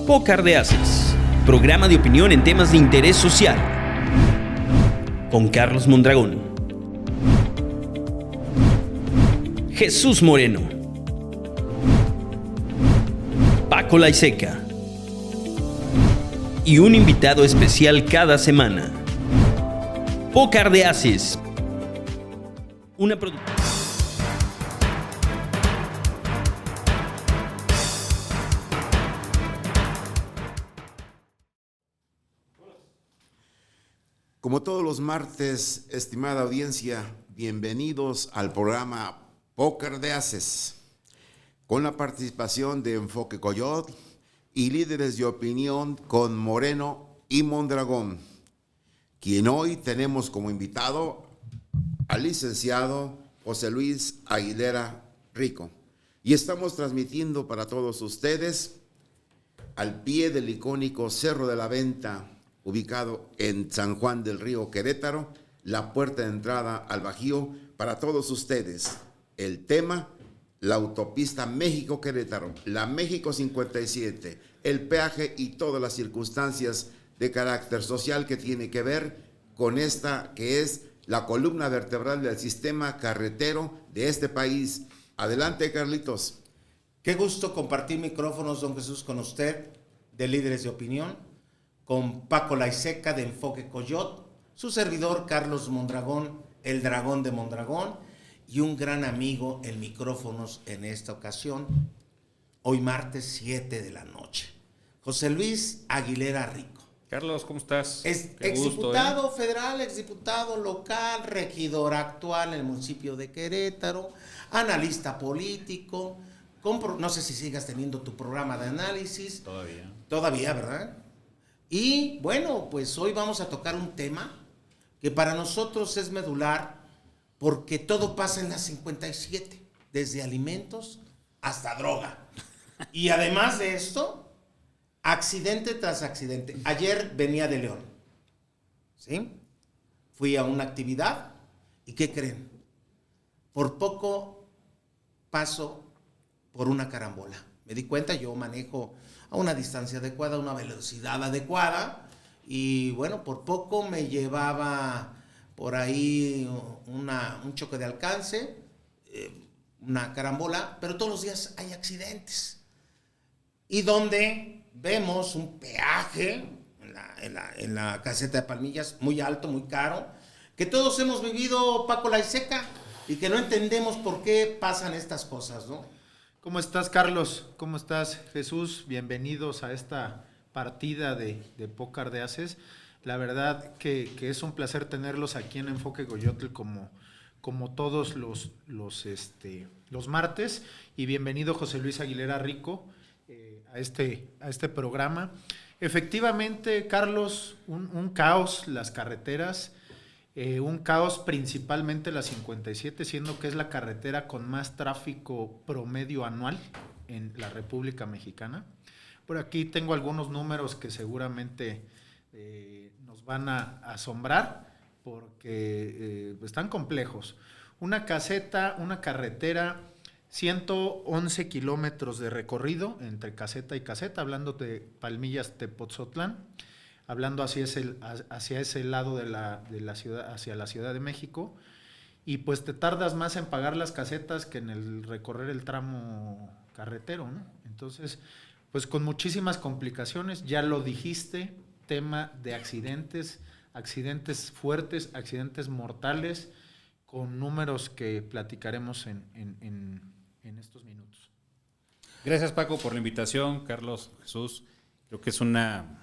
Pócar de Haces, programa de opinión en temas de interés social. Con Carlos Mondragón, Jesús Moreno, Paco Laiseca y un invitado especial cada semana. Pócar de Haces, una producción. Como todos los martes, estimada audiencia, bienvenidos al programa Pócar de Haces, con la participación de Enfoque Coyot y líderes de opinión con Moreno y Mondragón, quien hoy tenemos como invitado al licenciado José Luis Aguilera Rico. Y estamos transmitiendo para todos ustedes al pie del icónico Cerro de la Venta, ubicado en San Juan del Río, Querétaro, la puerta de entrada al Bajío. Para todos ustedes, el tema, la autopista México-Querétaro, la México 57, el peaje y todas las circunstancias de carácter social que tiene que ver con esta que es la columna vertebral del sistema carretero de este país. Adelante, Carlitos. Qué gusto compartir micrófonos, don Jesús, con usted, de Líderes de Opinión, con Paco Laiseca de Enfoque Coyot, su servidor Carlos Mondragón, el dragón de Mondragón, y un gran amigo en micrófonos en esta ocasión, hoy martes 7 de la noche, José Luis Aguilera Rico. Carlos, ¿cómo estás? Exdiputado federal, exdiputado local, regidor actual en el municipio de Querétaro, analista político, no sé si sigas teniendo tu programa de análisis. Todavía, ¿verdad? Y bueno, pues hoy vamos a tocar un tema que para nosotros es medular porque todo pasa en la 57, desde alimentos hasta droga. Y además de esto, accidente tras accidente. Ayer venía de León, ¿sí? Fui a una actividad y ¿qué creen? Por poco paso por una carambola. Me di cuenta, yo manejo a una distancia adecuada, a una velocidad adecuada, y bueno, por poco me llevaba por ahí un choque de alcance, una carambola, pero todos los días hay accidentes. Y donde vemos un peaje en la caseta de Palmillas, muy alto, muy caro, que todos hemos vivido, Paco Laiseca, y que no entendemos por qué pasan estas cosas, ¿no? ¿Cómo estás, Carlos? ¿Cómo estás, Jesús? Bienvenidos a esta partida de Pócar de Haces. La verdad que es un placer tenerlos aquí en Enfoque Coyotl como todos los martes. Y bienvenido, José Luis Aguilera Rico, a este programa. Efectivamente, Carlos, un caos las carreteras. Un caos principalmente la 57, siendo que es la carretera con más tráfico promedio anual en la República Mexicana. Por aquí tengo algunos números que seguramente nos van a asombrar porque están complejos. Una carretera, 111 kilómetros de recorrido entre caseta y caseta, hablando de Palmillas-Tepotzotlán. Hablando hacia ese lado de la ciudad, hacia la Ciudad de México, y pues te tardas más en pagar las casetas que en el recorrer el tramo carretero, ¿no? Entonces, pues con muchísimas complicaciones, ya lo dijiste, tema de accidentes fuertes, accidentes mortales, con números que platicaremos en estos minutos. Gracias, Paco, por la invitación. Carlos, Jesús, creo que es una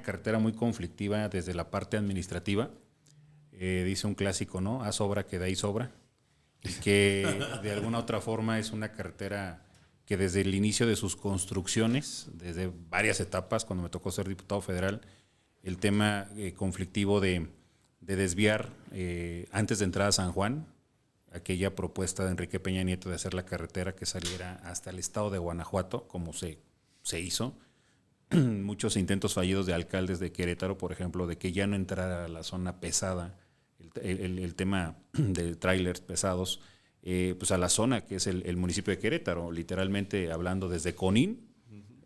carretera muy conflictiva desde la parte administrativa. Dice un clásico, ¿no? Haz obra que de ahí sobra. Y que de alguna otra forma es una carretera que desde el inicio de sus construcciones, desde varias etapas, cuando me tocó ser diputado federal, el tema conflictivo de desviar antes de entrar a San Juan, aquella propuesta de Enrique Peña Nieto de hacer la carretera que saliera hasta el estado de Guanajuato, como se hizo. Muchos intentos fallidos de alcaldes de Querétaro, por ejemplo, de que ya no entrara a la zona pesada, el tema de trailers pesados, pues a la zona que es el municipio de Querétaro, literalmente hablando desde Conín,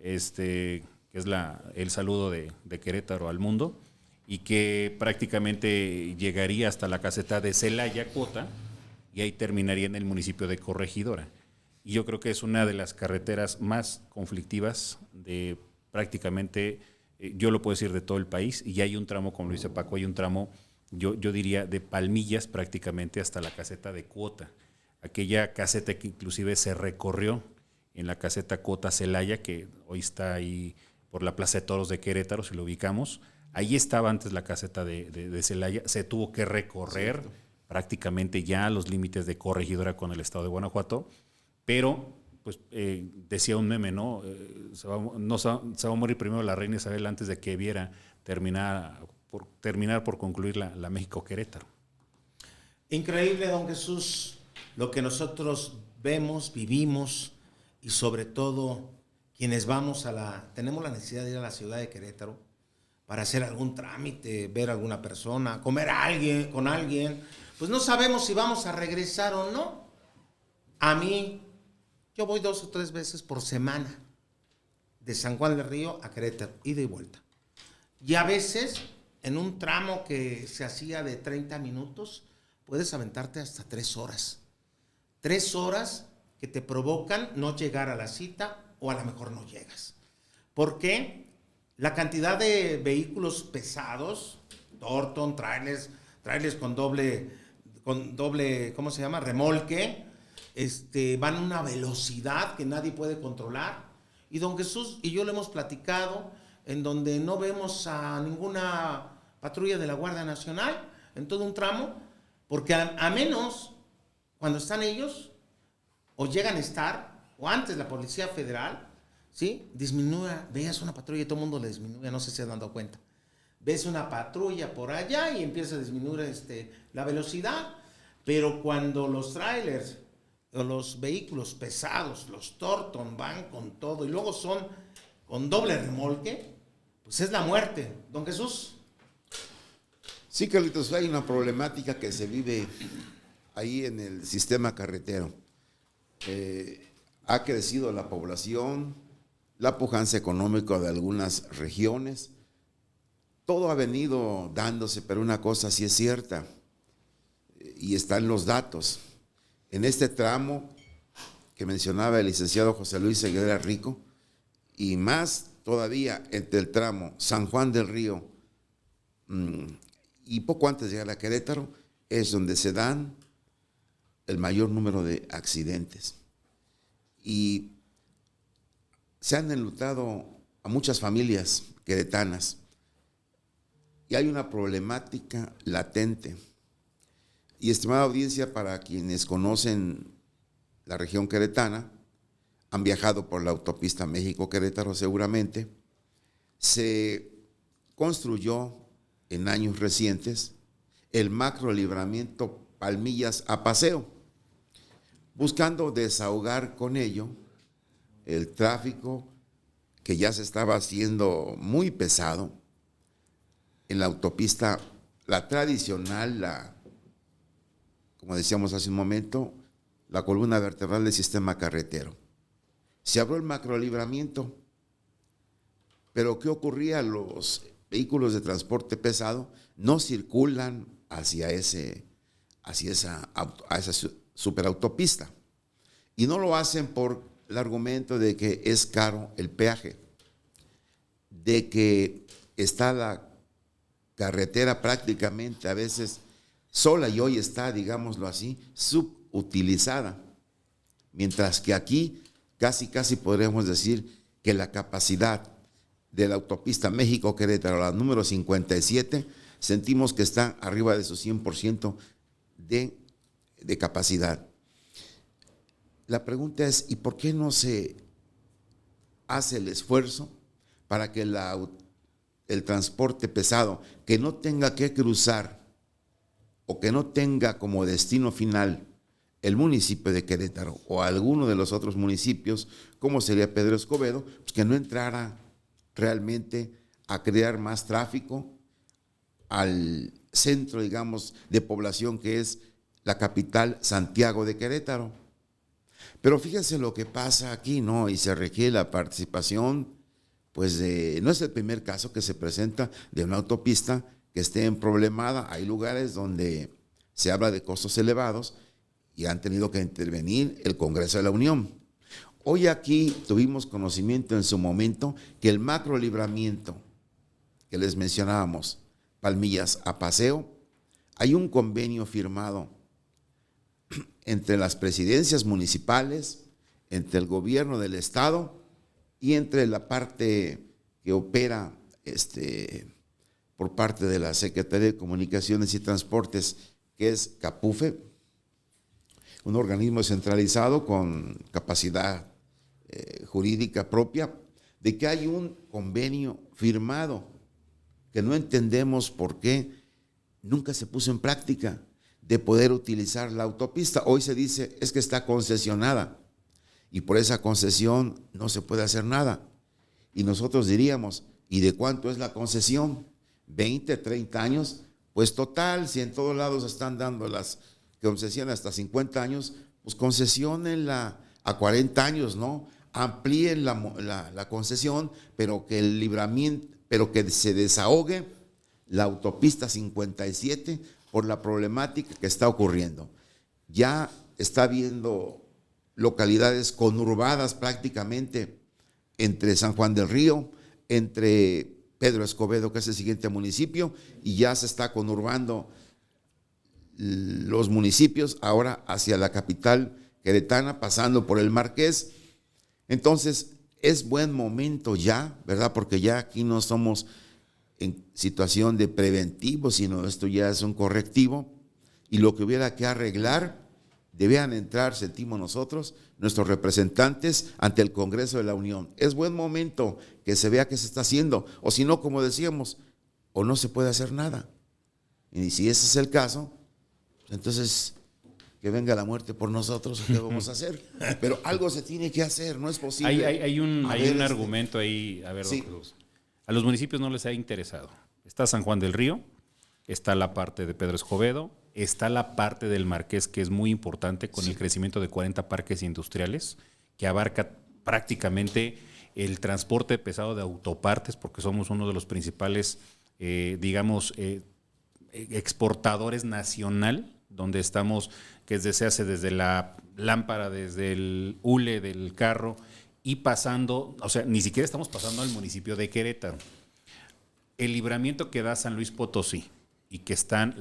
que que es el saludo de Querétaro al mundo, y que prácticamente llegaría hasta la caseta de Celaya, Cuota, y ahí terminaría en el municipio de Corregidora. Y yo creo que es una de las carreteras más conflictivas de prácticamente, yo lo puedo decir, de todo el país, y hay un tramo, como lo dice Paco, hay un tramo, yo diría, de Palmillas prácticamente hasta la caseta de Cuota. Aquella caseta que inclusive se recorrió en la caseta Cuota Celaya, que hoy está ahí por la Plaza de Toros de Querétaro, si lo ubicamos. Ahí estaba antes la caseta de Celaya, se tuvo que recorrer prácticamente ya los límites de Corregidora con el estado de Guanajuato, pero pues decía un meme, ¿no? Se va a morir primero la reina Isabel antes de que viera terminar por concluir la México-Querétaro. Increíble, don Jesús, lo que nosotros vemos, vivimos, y sobre todo quienes tenemos la necesidad de ir a la ciudad de Querétaro para hacer algún trámite, ver a alguna persona, comer con alguien, pues no sabemos si vamos a regresar o no. A mí, yo voy 2 o 3 veces por semana de San Juan del Río a Querétaro, ida y vuelta. Y a veces, en un tramo que se hacía de 30 minutos, puedes aventarte hasta 3 horas. 3 horas que te provocan no llegar a la cita, o a lo mejor no llegas. ¿Por qué? La cantidad de vehículos pesados, Torton, trailers con doble, ¿cómo se llama? Remolque, van a una velocidad que nadie puede controlar. Y don Jesús y yo lo hemos platicado, en donde no vemos a ninguna patrulla de la Guardia Nacional en todo un tramo, porque a menos cuando están ellos, o llegan a estar, o antes la Policía Federal, ¿sí? Veas una patrulla y todo el mundo le disminuye, no sé si se han dado cuenta. Ves una patrulla por allá y empieza a disminuir la velocidad, pero cuando los trailers o los vehículos pesados, los Torton, van con todo y luego son con doble remolque, pues es la muerte. Don Jesús. Sí, Carlitos, hay una problemática que se vive ahí en el sistema carretero. Ha crecido la población, la pujanza económica de algunas regiones. Todo ha venido dándose, pero una cosa sí es cierta, y están los datos. En este tramo que mencionaba el licenciado José Luis Seguera Rico, y más todavía entre el tramo San Juan del Río y poco antes de llegar a Querétaro, es donde se dan el mayor número de accidentes. Y se han enlutado a muchas familias queretanas. Y hay una problemática latente. Y estimada audiencia, para quienes conocen la región queretana, han viajado por la autopista México-Querétaro seguramente, se construyó en años recientes el macro libramiento Palmillas a Paseo, buscando desahogar con ello el tráfico que ya se estaba haciendo muy pesado en la autopista, la tradicional, como decíamos hace un momento, la columna vertebral del sistema carretero. Se abrió el macrolibramiento, pero ¿qué ocurría? Los vehículos de transporte pesado no circulan hacia esa superautopista, y no lo hacen por el argumento de que es caro el peaje, de que está la carretera prácticamente a veces sola, y hoy está, digámoslo así, subutilizada, mientras que aquí casi podríamos decir que la capacidad de la autopista México-Querétaro, la número 57, sentimos que está arriba de su 100% de capacidad. La pregunta es, ¿y por qué no se hace el esfuerzo para que el transporte pesado, que no tenga que cruzar o que no tenga como destino final el municipio de Querétaro o alguno de los otros municipios, como sería Pedro Escobedo, pues que no entrara realmente a crear más tráfico al centro, digamos, de población que es la capital, Santiago de Querétaro? Pero fíjense lo que pasa aquí, ¿no? Y se requiere la participación pues no es el primer caso que se presenta de una autopista que esté emproblemada. Hay lugares donde se habla de costos elevados y han tenido que intervenir el Congreso de la Unión. Hoy aquí tuvimos conocimiento en su momento que el macro libramiento que les mencionábamos, Palmillas a Paseo, hay un convenio firmado entre las presidencias municipales, entre el gobierno del estado y entre la parte que opera por parte de la Secretaría de Comunicaciones y Transportes, que es CAPUFE, un organismo centralizado con capacidad jurídica propia, de que hay un convenio firmado que no entendemos por qué nunca se puso en práctica, de poder utilizar la autopista. Hoy se dice es que está concesionada y por esa concesión no se puede hacer nada. Y nosotros diríamos, ¿y de cuánto es la concesión? ¿20, 30 años? Pues total, si en todos lados están dando las concesiones hasta 50 años, pues concesionenla a 40 años, ¿no? Amplíen la concesión, pero que el libramiento, pero que se desahogue la autopista 57 por la problemática que está ocurriendo. Ya está habiendo localidades conurbadas prácticamente entre San Juan del Río, entre Pedro Escobedo, que es el siguiente municipio, y ya se está conurbando los municipios ahora hacia la capital queretana, pasando por el Marqués. Entonces, es buen momento ya, ¿verdad? Porque ya aquí no somos en situación de preventivo, sino esto ya es un correctivo, y lo que hubiera que arreglar, debían entrar, sentimos nosotros, nuestros representantes ante el Congreso de la Unión. Es buen momento que se vea qué se está haciendo, o si no, como decíamos, o no se puede hacer nada. Y si ese es el caso, entonces que venga la muerte por nosotros, ¿qué vamos a hacer? Pero algo se tiene que hacer, no es posible. Hay un argumento ahí, a ver, sí. Don Jesús. A los municipios no les ha interesado. Está San Juan del Río, está la parte de Pedro Escobedo, está la parte del Marqués, que es muy importante, con el crecimiento de 40 parques industriales, que abarca prácticamente el transporte pesado de autopartes, porque somos uno de los principales, exportadores nacional, donde estamos, que se hace desde la lámpara, desde el hule del carro, y pasando, o sea, ni siquiera estamos pasando al municipio de Querétaro. El libramiento que da San Luis Potosí, y que están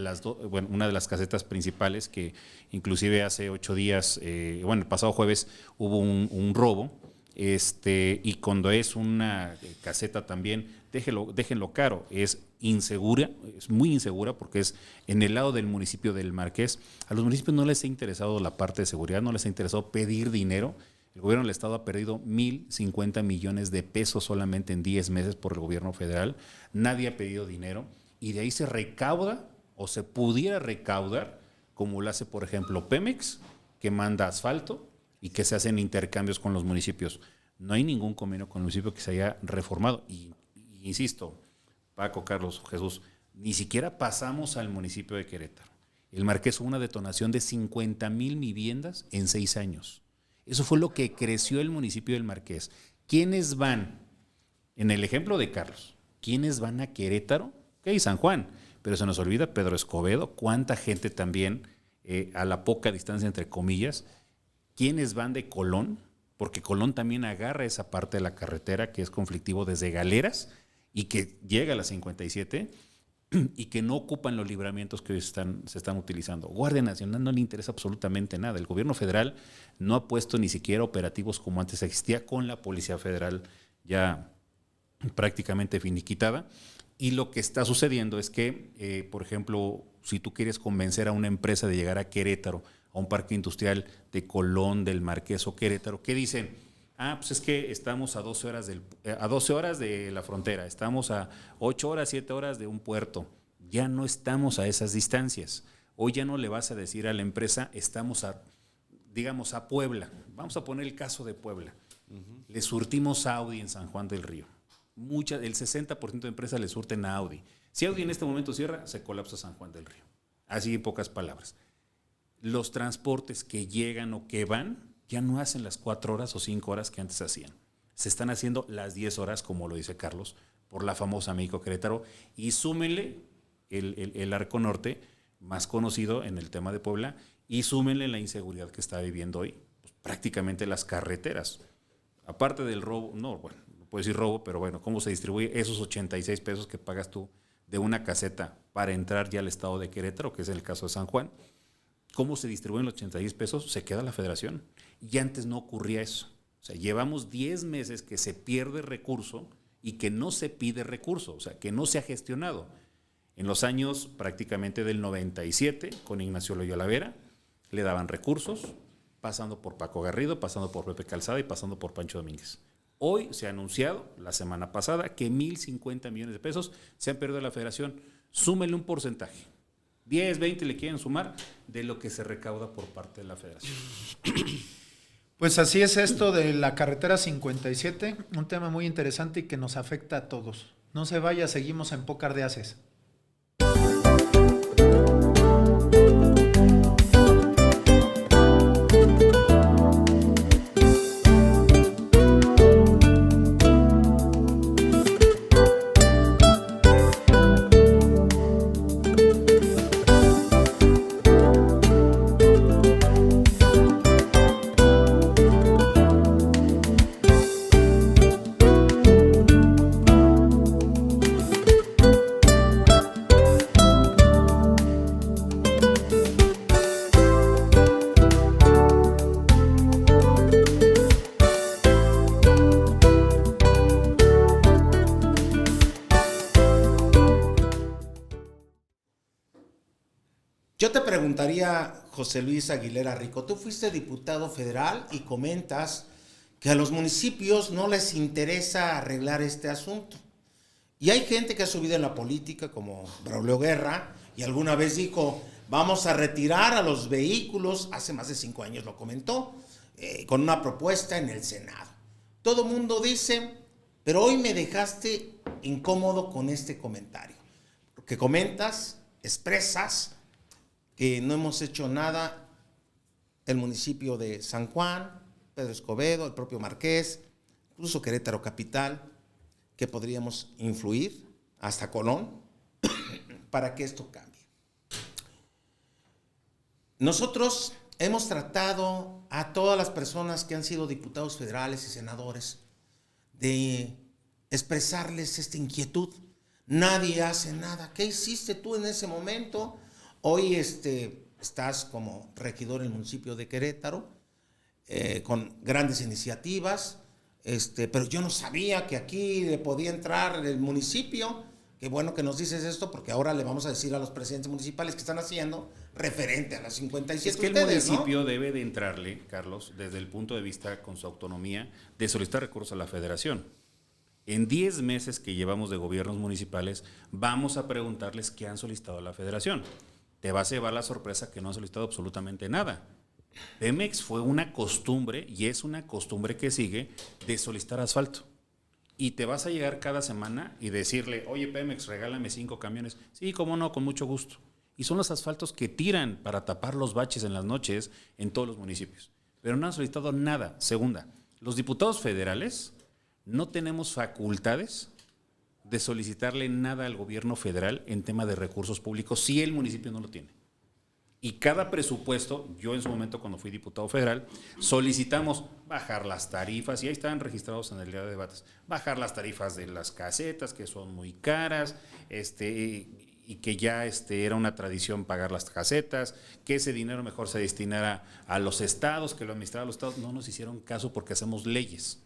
una de las casetas principales, que inclusive hace 8 días, el pasado jueves hubo un robo, y cuando es una caseta también, déjenlo claro, es insegura, es muy insegura, porque es en el lado del municipio del Marqués. A los municipios no les ha interesado la parte de seguridad, no les ha interesado pedir dinero. El gobierno del estado ha perdido 1,050 millones de pesos solamente en 10 meses por el gobierno federal. Nadie ha pedido dinero, y de ahí se recauda, o se pudiera recaudar, como lo hace, por ejemplo, Pemex, que manda asfalto y que se hacen intercambios con los municipios. No hay ningún convenio con el municipio que se haya reformado. Y insisto, Paco, Carlos, Jesús, ni siquiera pasamos al municipio de Querétaro. El Marqués hubo una detonación de 50,000 viviendas en 6 años. Eso fue lo que creció el municipio del Marqués. ¿Quiénes van? En el ejemplo de Carlos, ¿quiénes van a Querétaro? Ok, San Juan, pero se nos olvida Pedro Escobedo, cuánta gente también, a la poca distancia, entre comillas. ¿Quiénes van de Colón? Porque Colón también agarra esa parte de la carretera que es conflictivo desde Galeras y que llega a la 57 y que no ocupan los libramientos que hoy se están utilizando. Guardia Nacional no le interesa absolutamente nada. El gobierno federal no ha puesto ni siquiera operativos como antes existía, con la Policía Federal ya prácticamente finiquitada. Y lo que está sucediendo es que, por ejemplo, si tú quieres convencer a una empresa de llegar a Querétaro, a un parque industrial de Colón, del Marqués o Querétaro, ¿qué dicen? Pues es que estamos a 12 horas de la frontera, estamos a 8 horas, 7 horas de un puerto. Ya no estamos a esas distancias. Hoy ya no le vas a decir a la empresa, estamos a Puebla. Vamos a poner el caso de Puebla. Le surtimos a Audi en San Juan del Río. El 60% de empresas le surten a Audi. Si Audi en este momento cierra, se colapsa San Juan del Río. Así en pocas palabras. Los transportes que llegan o que van ya no hacen las 4 horas o 5 horas que antes hacían. se están haciendo las 10 horas, como lo dice Carlos, por la famosa México Querétaro, y súmenle el arco norte, más conocido en el tema de Puebla, y súmenle la inseguridad que está viviendo hoy, pues, prácticamente las carreteras. Aparte del robo, no puedo decir robo, pero bueno, cómo se distribuye esos 86 pesos que pagas tú de una caseta para entrar ya al estado de Querétaro, que es el caso de San Juan. ¿Cómo se distribuyen los 86 pesos? Se queda la federación. Y antes no ocurría eso. O sea, llevamos 10 meses que se pierde recurso y que no se pide recurso, o sea, que no se ha gestionado. En los años prácticamente del 97, con Ignacio Loyola Vera, le daban recursos, pasando por Paco Garrido, pasando por Pepe Calzada y pasando por Pancho Domínguez. Hoy se ha anunciado, la semana pasada, que 1,050 millones de pesos se han perdido a la federación. Súmenle un porcentaje. 10, 20 le quieren sumar de lo que se recauda por parte de la federación. Pues así es esto de la carretera 57, un tema muy interesante y que nos afecta a todos. No se vaya, seguimos en Pócar de Haces. Yo te preguntaría, José Luis Aguilera Rico, tú fuiste diputado federal y comentas que a los municipios no les interesa arreglar este asunto. Y hay gente que ha subido en la política, como Braulio Guerra, y alguna vez dijo, vamos a retirar a los vehículos, hace más de 5 años lo comentó, con una propuesta en el Senado. Todo mundo dice, pero hoy me dejaste incómodo con este comentario. Porque comentas, expresas que no hemos hecho nada, el municipio de San Juan, Pedro Escobedo, el propio Marqués, incluso Querétaro Capital, que podríamos influir, hasta Colón, para que esto cambie. Nosotros hemos tratado a todas las personas que han sido diputados federales y senadores de expresarles esta inquietud. Nadie hace nada. ¿Qué hiciste tú en ese momento? Hoy estás como regidor en el municipio de Querétaro, con grandes iniciativas, pero yo no sabía que aquí le podía entrar el municipio. Qué bueno que nos dices esto, porque ahora le vamos a decir a los presidentes municipales que están haciendo referente a las 57. Es que ustedes, el municipio, ¿no?, debe de entrarle, Carlos, desde el punto de vista con su autonomía, de solicitar recursos a la federación. En 10 meses que llevamos de gobiernos municipales, vamos a preguntarles qué han solicitado a la federación. Te vas a llevar la sorpresa que no han solicitado absolutamente nada. Pemex fue una costumbre, y es una costumbre que sigue, de solicitar asfalto. Y te vas a llegar cada semana y decirle, oye Pemex, regálame 5 camiones. Sí, cómo no, con mucho gusto. Y son los asfaltos que tiran para tapar los baches en las noches en todos los municipios. Pero no han solicitado nada. Segunda, los diputados federales no tenemos facultades de solicitarle nada al gobierno federal en tema de recursos públicos si el municipio no lo tiene. Y cada presupuesto, yo en su momento cuando fui diputado federal, solicitamos bajar las tarifas, y ahí están registrados en el día de debates, bajar las tarifas de las casetas, que son muy caras, y que ya era una tradición pagar las casetas, que ese dinero mejor se destinara a los estados, que lo administraran los estados. No nos hicieron caso porque hacemos leyes.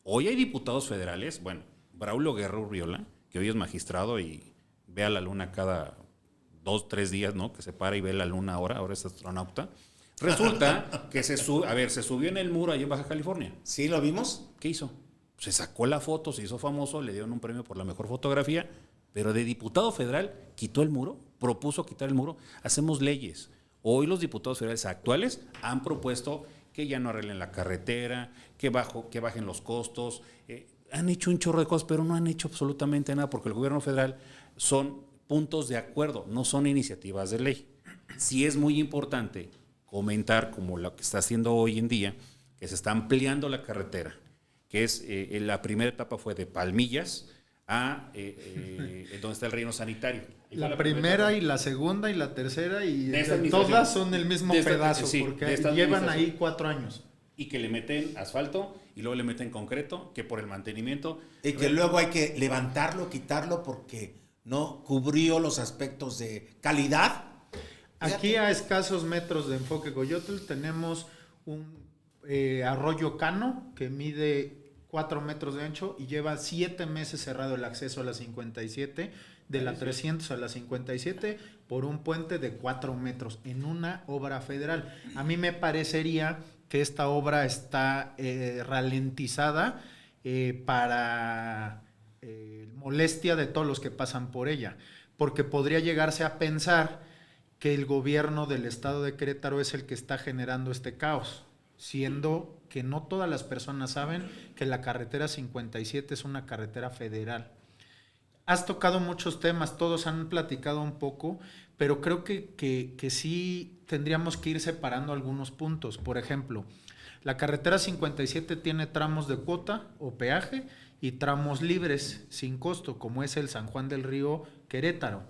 Hoy hay diputados federales, bueno, Braulio Guerra Urriola, que hoy es magistrado y ve a la luna cada 2-3 días, ¿no? Que se para y ve la luna ahora es astronauta. Resulta que se subió en el muro allá en Baja California. ¿Sí lo vimos? ¿Qué hizo? Se sacó la foto, se hizo famoso, le dieron un premio por la mejor fotografía, pero de diputado federal quitó el muro, propuso quitar el muro. Hacemos leyes. Hoy los diputados federales actuales han propuesto que ya no arreglen la carretera, que bajen los costos. Han hecho un chorro de cosas, pero no han hecho absolutamente nada, porque el gobierno federal son puntos de acuerdo, no son iniciativas de ley. Sí es muy importante comentar, como lo que está haciendo hoy en día, que se está ampliando la carretera, que es la primera etapa fue de Palmillas a donde está el relleno sanitario. La primera y la segunda y la tercera y De todas son el mismo pedazo, sí, porque llevan ahí 4 años. Y que le meten asfalto y luego le meten concreto, que por el mantenimiento. Y que luego hay que levantarlo, quitarlo porque no cubrió los aspectos de calidad. Aquí a escasos metros de Enfoque Coyotl tenemos un arroyo Cano que mide 4 metros de ancho y lleva 7 meses cerrado el acceso a la 57, de la 300 a la 57, por un puente de 4 metros en una obra federal. A mí me parecería que esta obra está ralentizada para molestia de todos los que pasan por ella, porque podría llegarse a pensar que el gobierno del estado de Querétaro es el que está generando este caos, siendo que no todas las personas saben que la carretera 57 es una carretera federal. Has tocado muchos temas, todos han platicado un poco, pero creo que sí tendríamos que ir separando algunos puntos. Por ejemplo, la carretera 57 tiene tramos de cuota o peaje y tramos libres sin costo, como es el San Juan del Río Querétaro.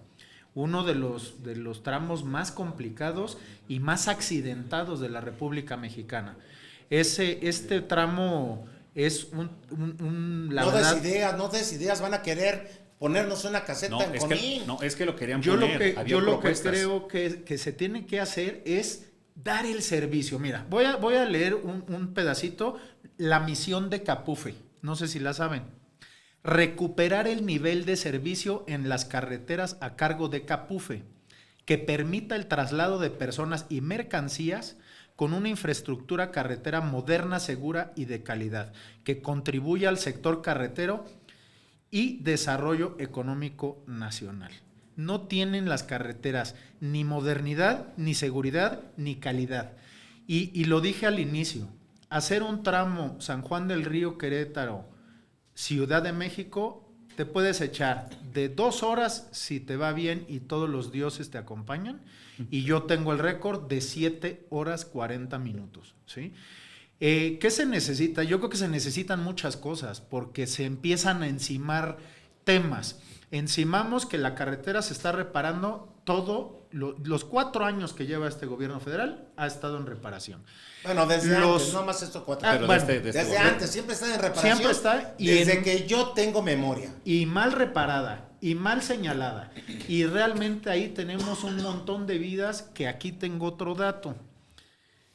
Uno de los tramos más complicados y más accidentados de la República Mexicana. Este tramo es No des ideas, van a querer ponernos una caseta en Conín. Es que lo querían yo poner. Yo lo que creo que se tiene que hacer es dar el servicio. Mira, voy a leer un pedacito, la misión de Capufe, no sé si la saben. Recuperar el nivel de servicio en las carreteras a cargo de Capufe, que permita el traslado de personas y mercancías con una infraestructura carretera moderna, segura y de calidad, que contribuya al sector carretero y desarrollo económico nacional. No tienen las carreteras ni modernidad, ni seguridad, ni calidad. Y lo dije al inicio, hacer un tramo San Juan del Río Querétaro, Ciudad de México, te puedes echar de 2 horas si te va bien y todos los dioses te acompañan, y yo tengo el récord de 7 horas 40 minutos, ¿sí? ¿Qué se necesita? Yo creo que se necesitan muchas cosas, porque se empiezan a encimar temas. Encimamos que la carretera se está reparando los 4 años que lleva este gobierno federal ha estado en reparación. Bueno, desde antes, no más estos 4 años. Bueno, desde antes, siempre está en reparación. Siempre está. Desde que yo tengo memoria. Y mal reparada, y mal señalada. Y realmente ahí tenemos un montón de vidas, que aquí tengo otro dato.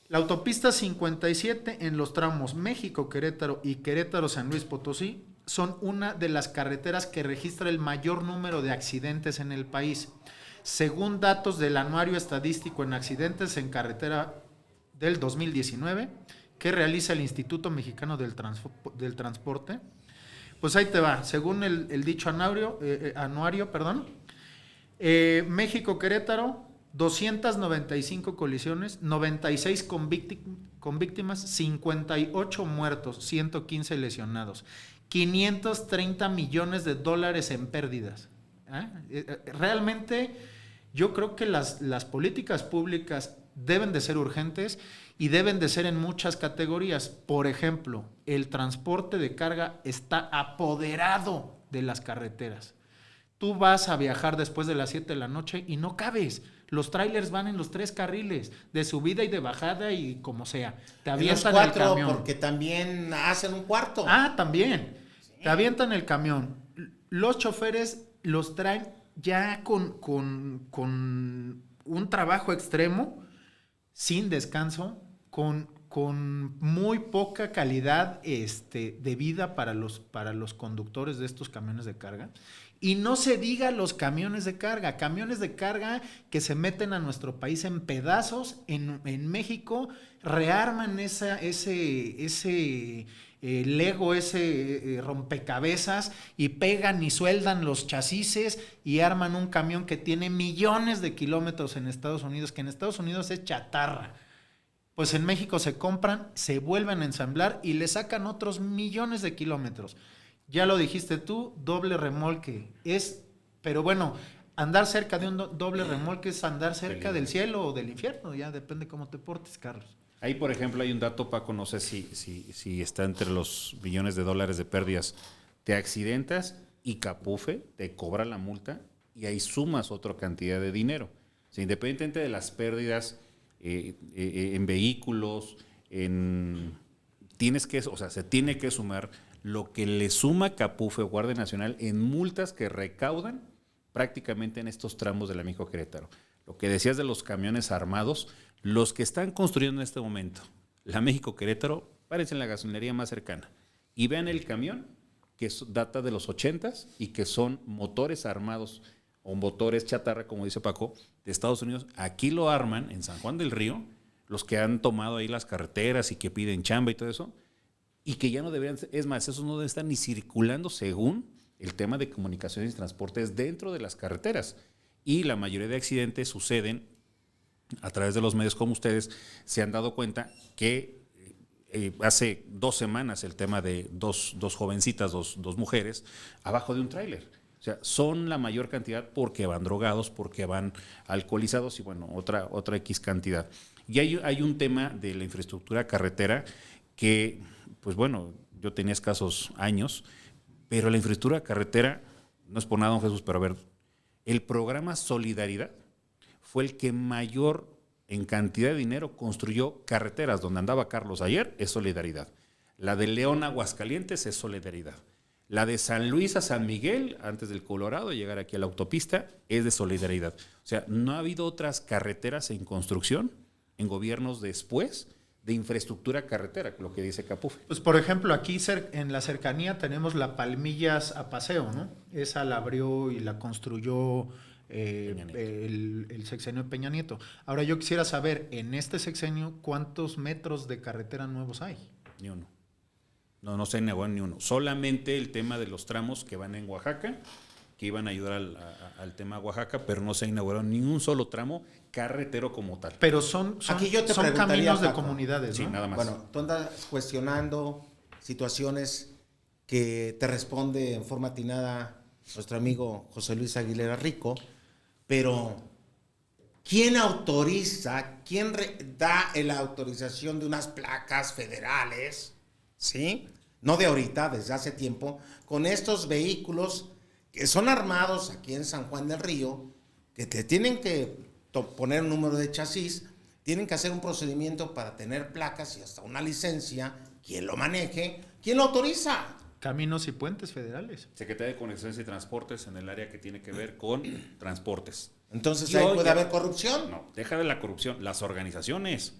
La autopista 57 en los tramos México-Querétaro y Querétaro-San Luis Potosí son una de las carreteras que registra el mayor número de accidentes en el país. Según datos del Anuario Estadístico en Accidentes en Carretera del 2019, que realiza el Instituto Mexicano del Transporte, pues ahí te va. Según el dicho anuario, México-Querétaro, 295 colisiones, 96 con víctimas, 58 muertos, 115 lesionados, 530 millones de dólares en pérdidas. Realmente yo creo que las políticas públicas deben de ser urgentes y deben de ser en muchas categorías. Por ejemplo, el transporte de carga está apoderado de las carreteras. Tú vas a viajar después de las 7 de la noche y no cabes. Los trailers van en los 3 carriles, de subida y de bajada y como sea. Te avientan el camión. Porque también hacen un cuarto. También. Sí. Te avientan el camión. Los choferes los traen ya con un trabajo extremo, sin descanso, con muy poca calidad de vida para los conductores de estos camiones de carga. Y no se diga los camiones de carga que se meten a nuestro país en pedazos. En México rearman ese Lego, ese rompecabezas, y pegan y sueldan los chasis y arman un camión que tiene millones de kilómetros en Estados Unidos, que en Estados Unidos es chatarra. Pues en México se compran, se vuelven a ensamblar y le sacan otros millones de kilómetros. Ya lo dijiste tú, doble remolque. Pero bueno, andar cerca de un doble remolque es andar cerca del cielo o del infierno, ya depende cómo te portes, Carlos. Ahí, por ejemplo, hay un dato, Paco, no sé si está entre los billones de dólares de pérdidas. Te accidentas y Capufe te cobra la multa y ahí sumas otra cantidad de dinero. O sea, independientemente de las pérdidas en vehículos, se tiene que sumar lo que le suma Capufe o Guardia Nacional en multas que recaudan prácticamente en estos tramos de la México-Querétaro. Lo que decías de los camiones armados, los que están construyendo en este momento la México-Querétaro, párense en la gasolinería más cercana y vean el camión que data de los 80s y que son motores armados o motores chatarra, como dice Paco, de Estados Unidos. Aquí lo arman en San Juan del Río, los que han tomado ahí las carreteras y que piden chamba y todo eso, y que ya no deberían, es más, esos no deben estar ni circulando según el tema de comunicaciones y transportes dentro de las carreteras. Y la mayoría de accidentes suceden a través de los medios, como ustedes se han dado cuenta que hace 2 semanas el tema de dos jovencitas, dos mujeres, abajo de un tráiler. O sea, son la mayor cantidad porque van drogados, porque van alcoholizados y bueno, otra X cantidad. Y hay un tema de la infraestructura carretera que, pues bueno, yo tenía escasos años, pero la infraestructura carretera, no es por nada, don Jesús, pero a ver, el programa Solidaridad fue el que mayor en cantidad de dinero construyó carreteras. Donde andaba Carlos ayer es Solidaridad. La de León a Aguascalientes es Solidaridad. La de San Luis a San Miguel, antes del Colorado, llegar aquí a la autopista, es de Solidaridad. O sea, no ha habido otras carreteras en construcción en gobiernos después de infraestructura carretera, lo que dice Capufe. Pues por ejemplo, aquí en la cercanía tenemos la Palmillas a Paseo, ¿no? Esa la abrió y la construyó el sexenio de Peña Nieto. Ahora yo quisiera saber, en este sexenio, ¿cuántos metros de carretera nuevos hay? Ni uno. No se inauguraron ni uno. Solamente el tema de los tramos que van en Oaxaca, que iban a ayudar al tema Oaxaca, pero no se inauguró ni un solo tramo carretero como tal. Pero son Aquí yo te son preguntaría, caminos de Paco. comunidades, Sí, ¿no? nada más. Bueno, tú andas cuestionando situaciones que te responde en forma atinada nuestro amigo José Luis Aguilera Rico, pero ¿quién autoriza, da la autorización de unas placas federales, ¿sí? No de ahorita, desde hace tiempo, con estos vehículos que son armados aquí en San Juan del Río, que te tienen que poner un número de chasis, tienen que hacer un procedimiento para tener placas y hasta una licencia, quien lo maneje, ¿quién lo autoriza? Caminos y puentes federales. Secretaría de Conexiones y Transportes en el área que tiene que ver con transportes. Entonces ahí puede haber corrupción. No, deja de la corrupción. Las organizaciones,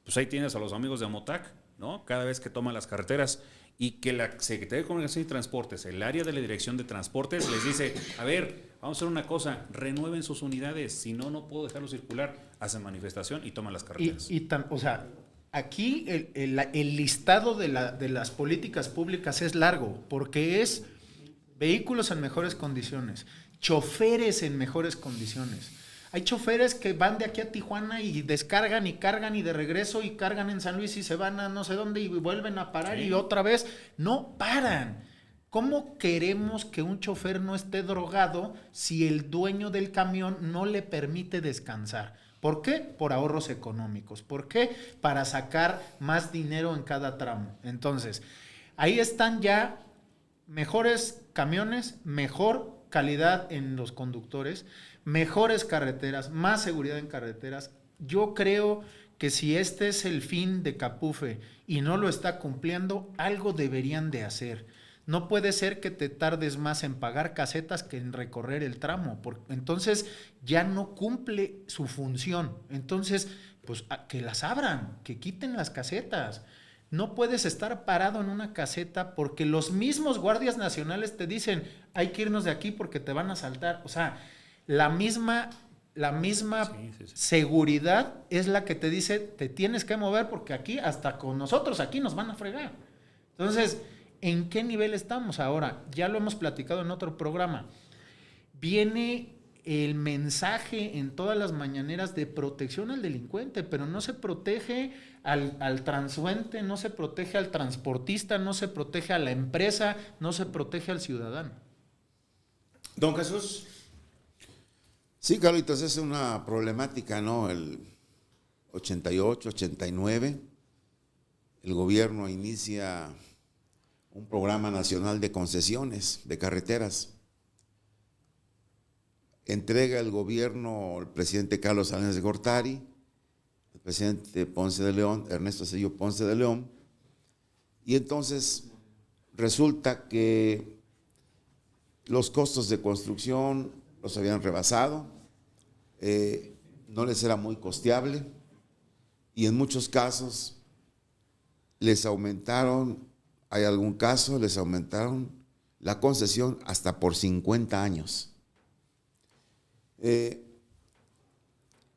pues ahí tienes a los amigos de Amotac, ¿no? Cada vez que toman las carreteras y que la Secretaría de Comunicaciones y Transportes, el área de la Dirección de Transportes, les dice, a ver, vamos a hacer una cosa, renueven sus unidades, si no, no puedo dejarlo circular, hacen manifestación y toman las carreteras. O sea, aquí el listado de las políticas públicas es largo, porque es vehículos en mejores condiciones, choferes en mejores condiciones. Hay choferes que van de aquí a Tijuana y descargan y cargan y de regreso y cargan en San Luis y se van a no sé dónde y vuelven a parar y otra vez. No paran. ¿Cómo queremos que un chofer no esté drogado si el dueño del camión no le permite descansar? ¿Por qué? Por ahorros económicos. ¿Por qué? Para sacar más dinero en cada tramo. Entonces, ahí están ya mejores camiones, mejor calidad en los conductores, mejores carreteras, más seguridad en carreteras. Yo creo que si este es el fin de Capufe y no lo está cumpliendo, algo deberían de hacer. No puede ser que te tardes más en pagar casetas que en recorrer el tramo, porque entonces ya no cumple su función. Entonces, pues que las abran, que quiten las casetas. No puedes estar parado en una caseta porque los mismos guardias nacionales te dicen, hay que irnos de aquí porque te van a asaltar. O sea, la misma sí. Seguridad es la que te dice, te tienes que mover porque aquí, hasta con nosotros aquí nos van a fregar. Entonces, ¿en qué nivel estamos ahora? Ya lo hemos platicado en otro programa. Viene el mensaje en todas las mañaneras de protección al delincuente, pero no se protege al transeúnte, no se protege al transportista, no se protege a la empresa, no se protege al ciudadano. Don Jesús. Sí, Carlitos, es una problemática, ¿no? 88, 89, el gobierno inicia un programa nacional de concesiones de carreteras. Entrega el gobierno el presidente Carlos Salinas de Gortari, el presidente Ponce de León, Ernesto Zedillo Ponce de León, y entonces resulta que los costos de construcción los habían rebasado, no les era muy costeable, y en muchos casos les aumentaron, hay algún caso, les aumentaron la concesión hasta por 50 años.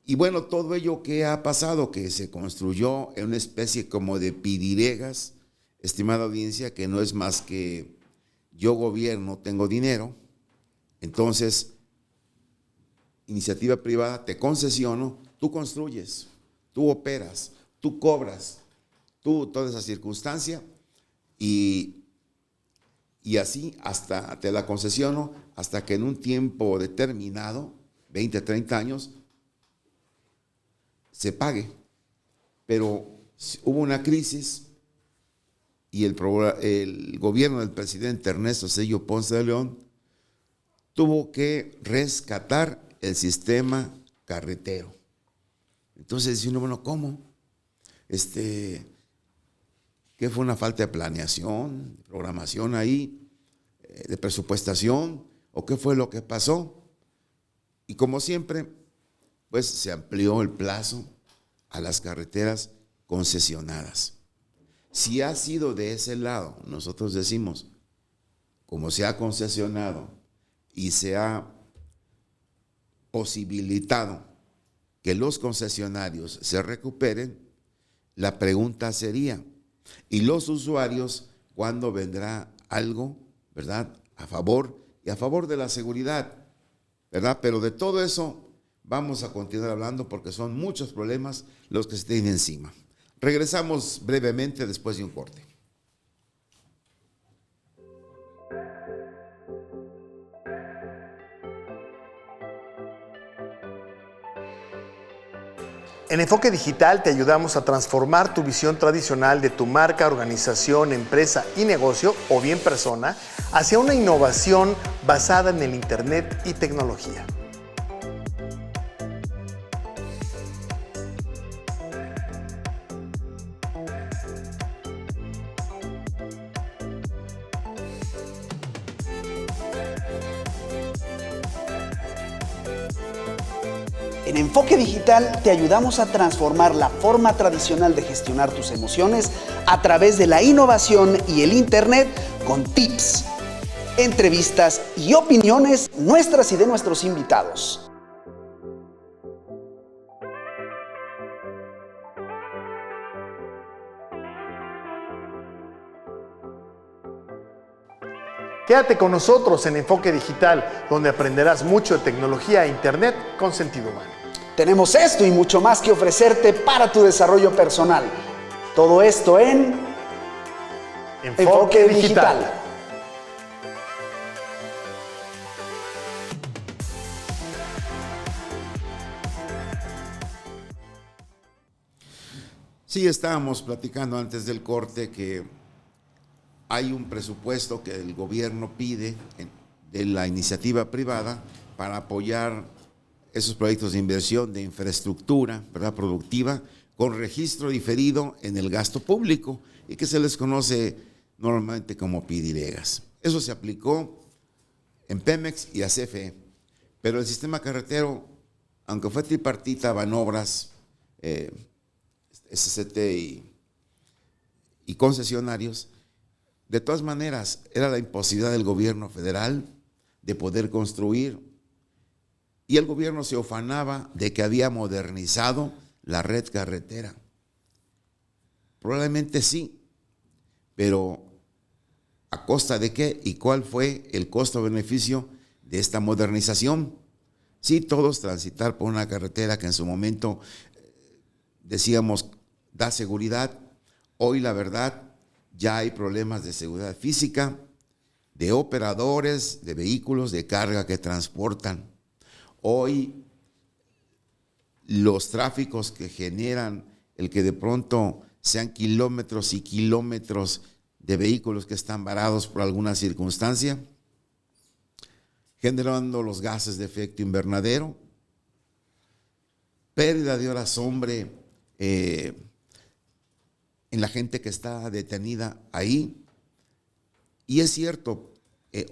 Y bueno, todo ello que ha pasado, que se construyó en una especie como de pidiregas, estimada audiencia, que no es más que yo gobierno, tengo dinero, entonces iniciativa privada, te concesiono, tú construyes, tú operas, tú cobras, tú toda esa circunstancia y así hasta te la concesiono hasta que en un tiempo determinado, 20, 30 años, se pague. Pero hubo una crisis y el gobierno del presidente Ernesto Zedillo Ponce de León tuvo que rescatar el sistema carretero. Entonces dice uno, bueno, ¿cómo? ¿Qué fue una falta de planeación, de programación ahí, de presupuestación? ¿O qué fue lo que pasó? Y como siempre, pues se amplió el plazo a las carreteras concesionadas. Si ha sido de ese lado, nosotros decimos, como se ha concesionado y se ha posibilitado que los concesionarios se recuperen, la pregunta sería, ¿y los usuarios cuándo vendrá algo, verdad, a favor y a favor de la seguridad, verdad? Pero de todo eso vamos a continuar hablando porque son muchos problemas los que se tienen encima. Regresamos brevemente después de un corte. En Enfoque Digital te ayudamos a transformar tu visión tradicional de tu marca, organización, empresa y negocio, o bien persona, hacia una innovación basada en el Internet y tecnología. En Enfoque Digital te ayudamos a transformar la forma tradicional de gestionar tus emociones a través de la innovación y el Internet con tips, entrevistas y opiniones nuestras y de nuestros invitados. Quédate con nosotros en Enfoque Digital, donde aprenderás mucho de tecnología e Internet con sentido humano. Tenemos esto y mucho más que ofrecerte para tu desarrollo personal. Todo esto en Enfoque Digital. Sí, estábamos platicando antes del corte que hay un presupuesto que el gobierno pide de la iniciativa privada para apoyar esos proyectos de inversión de infraestructura, ¿verdad?, productiva, con registro diferido en el gasto público y que se les conoce normalmente como pidiregas. Eso se aplicó en Pemex y a CFE, pero el sistema carretero, aunque fue tripartita, Banobras, SCT y concesionarios, de todas maneras era la imposibilidad del gobierno federal de poder construir, y el gobierno se ufanaba de que había modernizado la red carretera. Probablemente sí, pero ¿a costa de qué? ¿Y cuál fue el costo-beneficio de esta modernización? Sí, todos transitar por una carretera que en su momento decíamos da seguridad. Hoy la verdad ya hay problemas de seguridad física, de operadores, de vehículos de carga que transportan. Hoy los tráficos que generan el que de pronto sean kilómetros y kilómetros de vehículos que están varados por alguna circunstancia, generando los gases de efecto invernadero, pérdida de horas hombre en la gente que está detenida ahí. Y es cierto,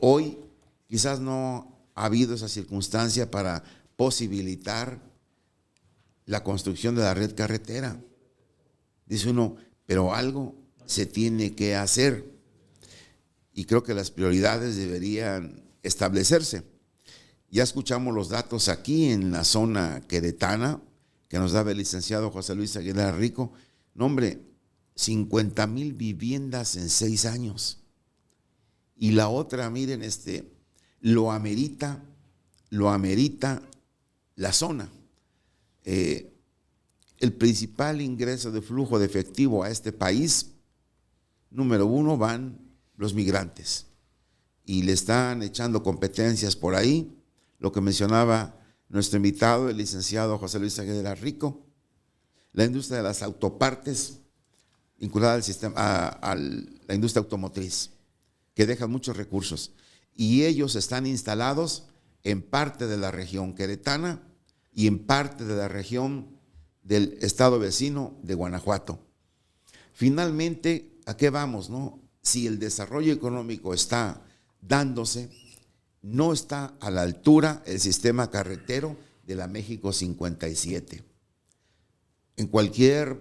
hoy quizás no ha habido esa circunstancia para posibilitar la construcción de la red carretera. Dice uno, pero algo se tiene que hacer. Y creo que las prioridades deberían establecerse. Ya escuchamos los datos aquí en la zona queretana que nos daba el licenciado José Luis Aguilar Rico. No, hombre, 50,000 viviendas en 6 años. Y la otra, miren, lo amerita la zona. El principal ingreso de flujo de efectivo a este país, número 1, van los migrantes. Y le están echando competencias por ahí, lo que mencionaba nuestro invitado, el licenciado José Luis Aguilar Rico, la industria de las autopartes vinculada al sistema, a la industria automotriz, que deja muchos recursos. Y ellos están instalados en parte de la región queretana y en parte de la región del estado vecino de Guanajuato. Finalmente, ¿a qué vamos, no? Si el desarrollo económico está dándose, no está a la altura el sistema carretero de la México 57. En cualquier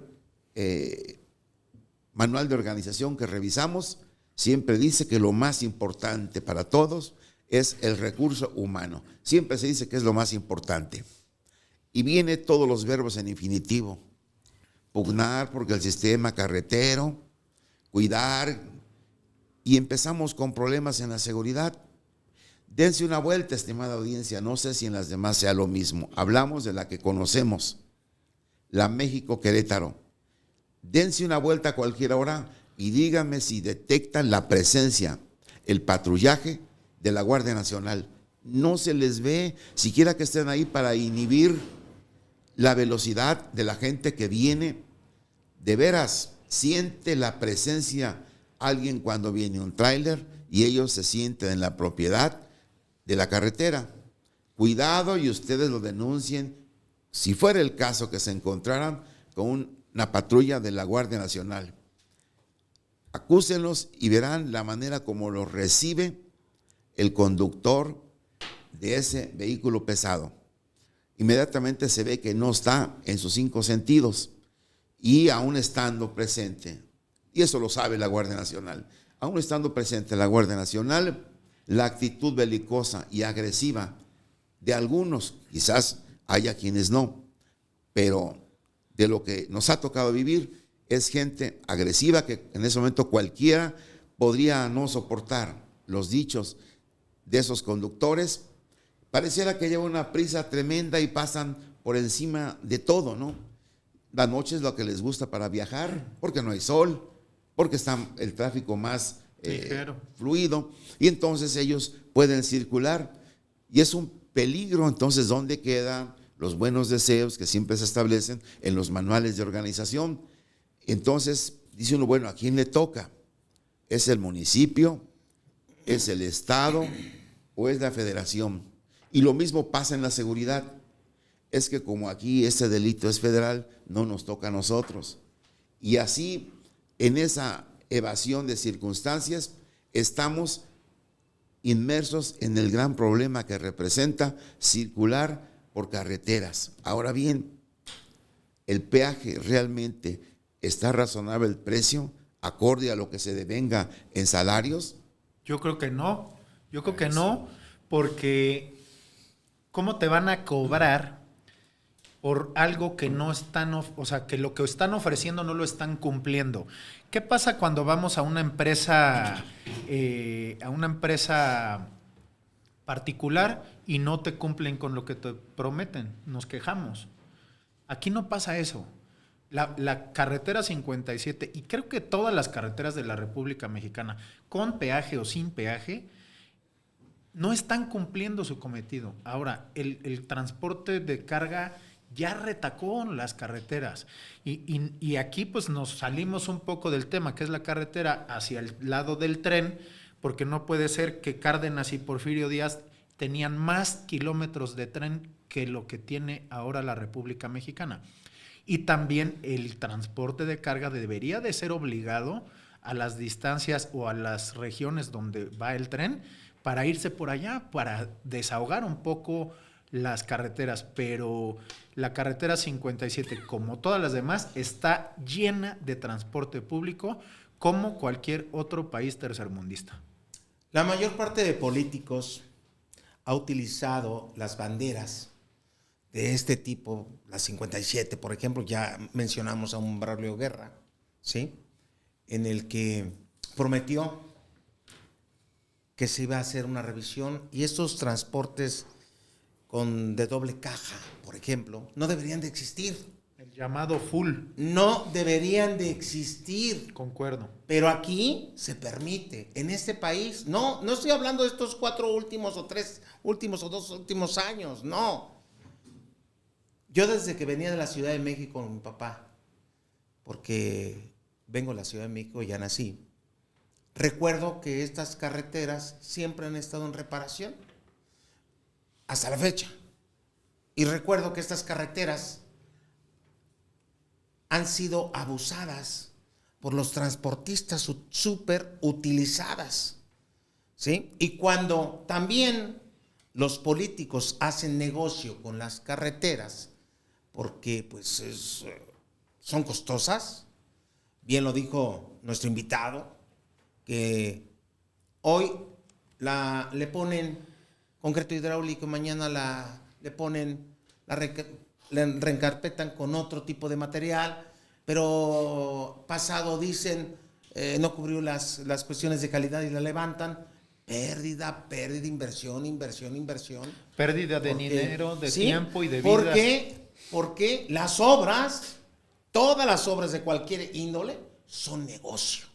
manual de organización que revisamos, siempre dice que lo más importante para todos es el recurso humano. Siempre se dice que es lo más importante. Y viene todos los verbos en infinitivo. Pugnar porque el sistema carretero, cuidar, y empezamos con problemas en la seguridad. Dense una vuelta, estimada audiencia, no sé si en las demás sea lo mismo. Hablamos de la que conocemos, la México Querétaro. Dense una vuelta a cualquier hora y díganme si detectan la presencia, el patrullaje de la Guardia Nacional. No se les ve, siquiera que estén ahí para inhibir la velocidad de la gente que viene. De veras, siente la presencia alguien cuando viene un tráiler y ellos se sienten en la propiedad de la carretera. Cuidado y ustedes lo denuncien si fuera el caso que se encontraran con una patrulla de la Guardia Nacional. Acúsenlos y verán la manera como los recibe el conductor de ese vehículo pesado. Inmediatamente se ve que no está en sus 5 sentidos y aún estando presente, y eso lo sabe la Guardia Nacional, aún estando presente la Guardia Nacional, la actitud belicosa y agresiva de algunos, quizás haya quienes no, pero de lo que nos ha tocado vivir es gente agresiva que en ese momento cualquiera podría no soportar los dichos de esos conductores. Pareciera que lleva una prisa tremenda y pasan por encima de todo, ¿no? La noche es lo que les gusta para viajar, porque no hay sol, porque está el tráfico más fluido, y entonces ellos pueden circular. Y es un peligro. Entonces, ¿dónde quedan los buenos deseos que siempre se establecen en los manuales de organización? Entonces, dice uno, bueno, ¿a quién le toca? ¿Es el municipio? ¿Es el estado? ¿O es la federación? Y lo mismo pasa en la seguridad. Es que como aquí este delito es federal, no nos toca a nosotros. Y así, en esa evasión de circunstancias, estamos inmersos en el gran problema que representa circular por carreteras. Ahora bien, ¿el peaje realmente está razonable el precio, acorde a lo que se devenga en salarios? Yo creo que no. Yo creo que no, porque ¿cómo te van a cobrar por algo que no están, o sea, que lo que están ofreciendo no lo están cumpliendo? ¿Qué pasa cuando vamos a una empresa particular y no te cumplen con lo que te prometen? Nos quejamos. Aquí no pasa eso. La carretera 57, y creo que todas las carreteras de la República Mexicana, con peaje o sin peaje, no están cumpliendo su cometido. Ahora, el transporte de carga ya retacó las carreteras. Y aquí pues nos salimos un poco del tema, que es la carretera hacia el lado del tren, porque no puede ser que Cárdenas y Porfirio Díaz tenían más kilómetros de tren que lo que tiene ahora la República Mexicana. Y también el transporte de carga debería de ser obligado a las distancias o a las regiones donde va el tren para irse por allá, para desahogar un poco las carreteras. Pero la carretera 57, como todas las demás, está llena de transporte público como cualquier otro país tercermundista. La mayor parte de políticos ha utilizado las banderas de este tipo, la 57, por ejemplo, ya mencionamos a un Braulio Guerra, ¿sí? En el que prometió que se iba a hacer una revisión y estos transportes de doble caja, por ejemplo, no deberían de existir. El llamado full. No deberían de existir. Concuerdo. Pero aquí se permite. En este país, no estoy hablando de estos 4 últimos o 3 últimos o 2 últimos años, no. Yo desde que venía de la Ciudad de México con mi papá, porque vengo de la Ciudad de México y ya nací, recuerdo que estas carreteras siempre han estado en reparación, hasta la fecha. Y recuerdo que estas carreteras han sido abusadas por los transportistas, súper utilizadas, ¿sí? Y cuando también los políticos hacen negocio con las carreteras, porque pues son costosas, bien lo dijo nuestro invitado, que hoy le ponen concreto hidráulico, mañana le ponen, le reencarpetan con otro tipo de material, pero pasado dicen no cubrió las cuestiones de calidad y la levantan. Pérdida, inversión. Pérdida de dinero, de tiempo y de vida. ¿Por qué? Porque las obras, todas las obras de cualquier índole, son negocio.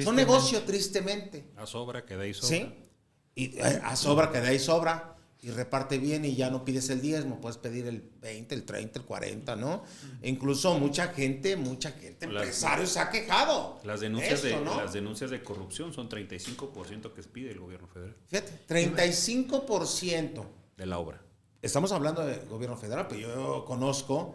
Son negocio, tristemente. A sobra que da y sobra. ¿Sí? Y a sobra que da y sobra. Y reparte bien y ya no pides el diezmo, puedes pedir el 20, el 30, el 40, ¿no? Incluso mucha gente, empresarios se ha quejado. Las denuncias, las denuncias de corrupción son 35% que pide el gobierno federal. Fíjate, 35% de la obra. Estamos hablando del gobierno federal, pero yo conozco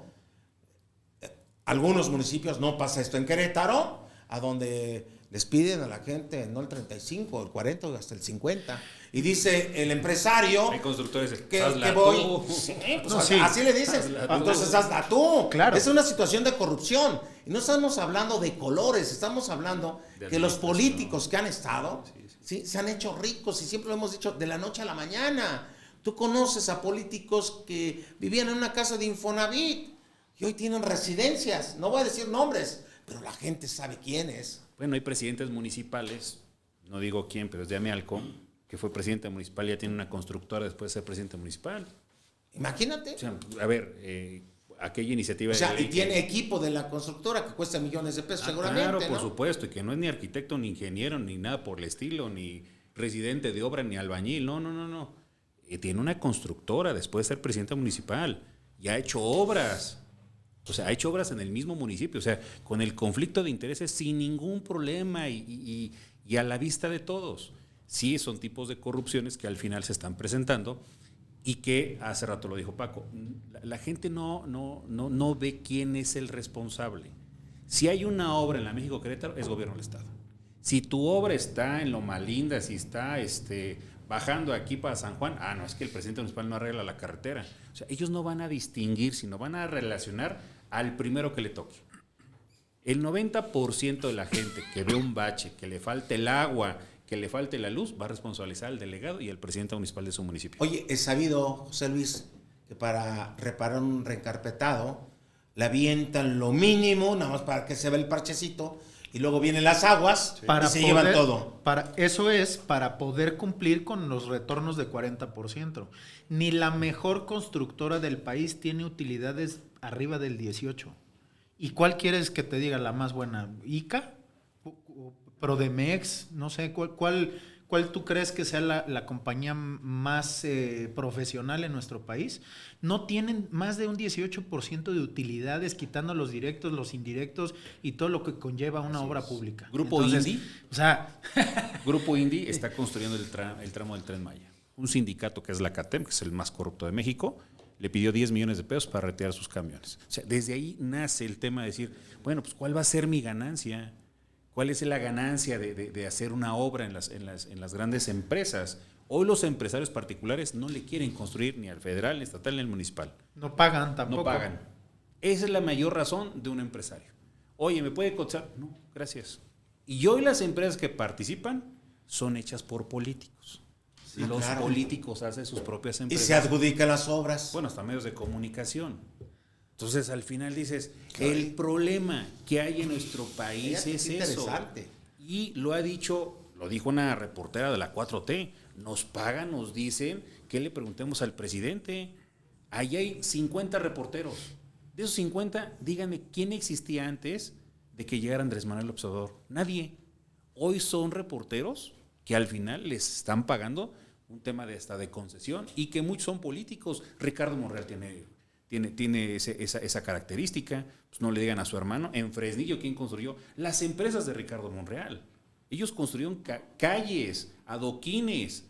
algunos municipios, no pasa esto en Querétaro, a donde les piden a la gente no el 35, el 40 o hasta el 50. Y dice el empresario, hay constructores que voy. Sí, pues sí. Así le dices. Entonces hazla tú. Claro. Es una situación de corrupción. Y no estamos hablando de colores, estamos hablando que los políticos que han estado, sí, se han hecho ricos, y siempre lo hemos dicho, de la noche a la mañana. Tú conoces a políticos que vivían en una casa de Infonavit y hoy tienen residencias. No voy a decir nombres, pero la gente sabe quién es. Bueno, hay presidentes municipales, no digo quién, pero es de Amealco, que fue presidente municipal, ya tiene una constructora después de ser presidente municipal. Imagínate. O sea, a ver, aquella iniciativa... O sea, y tiene equipo de la constructora que cuesta millones de pesos seguramente, claro, ¿no? por supuesto, y que no es ni arquitecto, ni ingeniero, ni nada por el estilo, ni presidente de obra, ni albañil, no. Tiene una constructora después de ser presidente municipal, y ha hecho obras. O sea, ha hecho obras en el mismo municipio, o sea, con el conflicto de intereses sin ningún problema y a la vista de todos. Sí, son tipos de corrupciones que al final se están presentando y que, hace rato lo dijo Paco, la gente no ve quién es el responsable. Si hay una obra en la México Querétaro, es gobierno del Estado. Si tu obra está en Loma Linda, si está bajando aquí para San Juan, no, es que el presidente municipal no arregla la carretera. O sea, ellos no van a distinguir, sino van a relacionar al primero que le toque. El 90% de la gente que ve un bache, que le falte el agua, que le falte la luz, va a responsabilizar al delegado y al presidente municipal de su municipio. Oye, es sabido, José Luis, que para reparar un reencarpetado le avientan lo mínimo, nada más para que se vea el parchecito, y luego vienen las aguas y se llevan todo. Eso es para poder cumplir con los retornos de 40%. Ni la mejor constructora del país tiene utilidades arriba del 18%. ¿Y cuál quieres que te diga la más buena? ¿ICA? ¿Prodemex? No sé, ¿cuál ¿cuál tú crees que sea la compañía más profesional en nuestro país? No tienen más de un 18% de utilidades, quitando los directos, los indirectos y todo lo que conlleva una obra pública. Grupo Indy. O sea, Grupo Indy está construyendo el tramo del Tren Maya. Un sindicato que es la CATEM, que es el más corrupto de México, le pidió 10 millones de pesos para retirar sus camiones. O sea, desde ahí nace el tema de decir, bueno, pues ¿cuál va a ser mi ganancia? ¿Cuál es la ganancia de hacer una obra en las grandes empresas? Hoy los empresarios particulares no le quieren construir ni al federal, ni al estatal, ni al municipal. no pagan tampoco. No pagan. Esa es la mayor razón de un empresario. Oye, ¿me puede cotizar? No, gracias. Y hoy las empresas que participan son hechas por políticos. Sí, los claro. políticos hacen sus propias Y empresas. se adjudican las obras. Bueno, hasta medios de comunicación. Entonces, al final dices, el problema que hay en nuestro país Fíjate, es qué eso. interesante. Y lo dijo una reportera de la 4T, nos pagan, nos dicen que le preguntemos al presidente. Ahí hay 50 reporteros. De esos 50, díganme, ¿quién existía antes de que llegara Andrés Manuel López Obrador? Nadie. Hoy son reporteros que al final les están pagando un tema de concesión y que muchos son políticos. Ricardo Monreal tiene esa característica. Pues no le digan a su hermano. En Fresnillo, ¿quién construyó? Las empresas de Ricardo Monreal. Ellos construyeron calles, adoquines,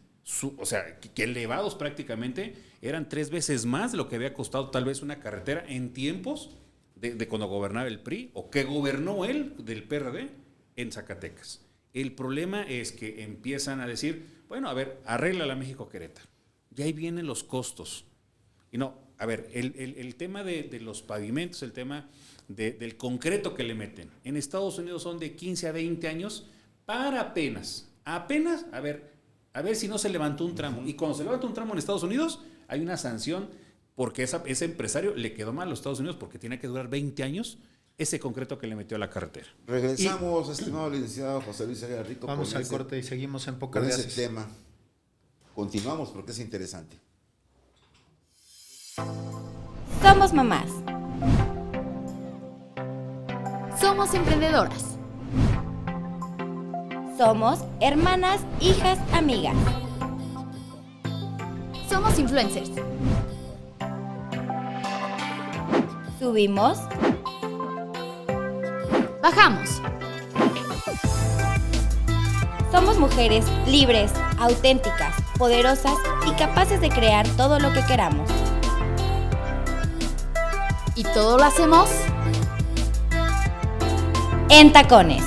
o sea, que elevados prácticamente, eran 3 veces más de lo que había costado tal vez una carretera en tiempos de cuando gobernaba el PRI, o que gobernó él del PRD en Zacatecas. El problema es que empiezan a decir, bueno, a ver, arréglala México-Querétaro. Y ahí vienen los costos. Y no, a ver, el tema de los pavimentos, el tema del concreto que le meten. En Estados Unidos son de 15 a 20 años para apenas, a ver si no se levantó un tramo. Y cuando se levanta un tramo en Estados Unidos, hay una sanción porque ese empresario le quedó mal a los Estados Unidos porque tiene que durar 20 años ese concreto que le metió a la carretera. Regresamos, estimado licenciado José Luis Aguilar Rico. Vamos al corte y seguimos en Pócar con de ese Ases. tema. Continuamos porque es interesante. Somos mamás. Somos emprendedoras. Somos hermanas, hijas, amigas. Somos influencers. Subimos, Bajamos. somos mujeres libres, auténticas, poderosas y capaces de crear todo lo que queramos. Y todo lo hacemos En tacones.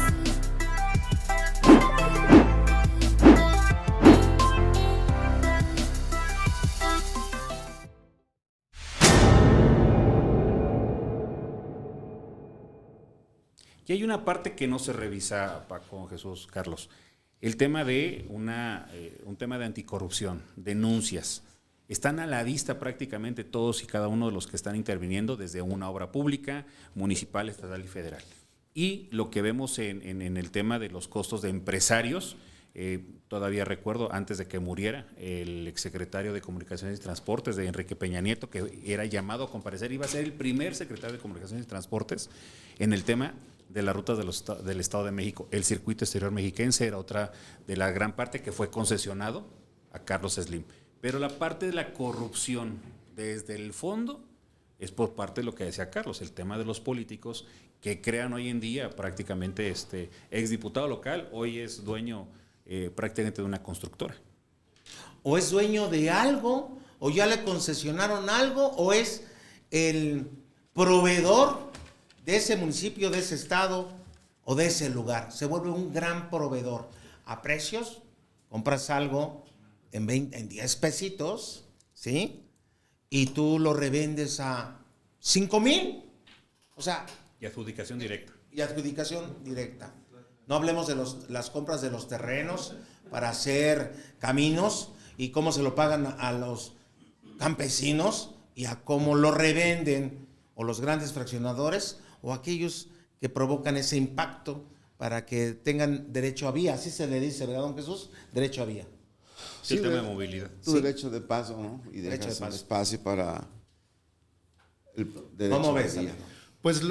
Y hay una parte que no se revisa, Paco, Jesús, Carlos. El tema de un tema de anticorrupción, denuncias. Están a la vista prácticamente todos y cada uno de los que están interviniendo desde una obra pública, municipal, estatal y federal. Y lo que vemos en el tema de los costos de empresarios, todavía recuerdo, antes de que muriera, el exsecretario de Comunicaciones y Transportes de Enrique Peña Nieto, que era llamado a comparecer, iba a ser el primer secretario de Comunicaciones y Transportes en el tema de las rutas del Estado de México. El circuito exterior mexiquense era otra de la gran parte que fue concesionado a Carlos Slim. Pero la parte de la corrupción desde el fondo es por parte de lo que decía Carlos, el tema de los políticos que crean hoy en día prácticamente exdiputado local, hoy es dueño prácticamente de una constructora. O es dueño de algo, o ya le concesionaron algo, o es el proveedor de ese municipio, de ese estado o de ese lugar. Se vuelve un gran proveedor. A precios, compras algo en 10 pesitos, ¿sí? Y tú lo revendes a 5,000. O sea, Y adjudicación directa. y adjudicación directa. No hablemos de las compras de los terrenos para hacer caminos y cómo se lo pagan a los campesinos y a cómo lo revenden o los grandes fraccionadores o aquellos que provocan ese impacto para que tengan derecho a vía. Así se le dice, ¿verdad, don Jesús? Derecho a vía. Sí, el tema de movilidad. Tu derecho de paso, ¿no? Y Derecho dejas de un paso. espacio para el derecho ¿Cómo de ves, vía. amigo? Pues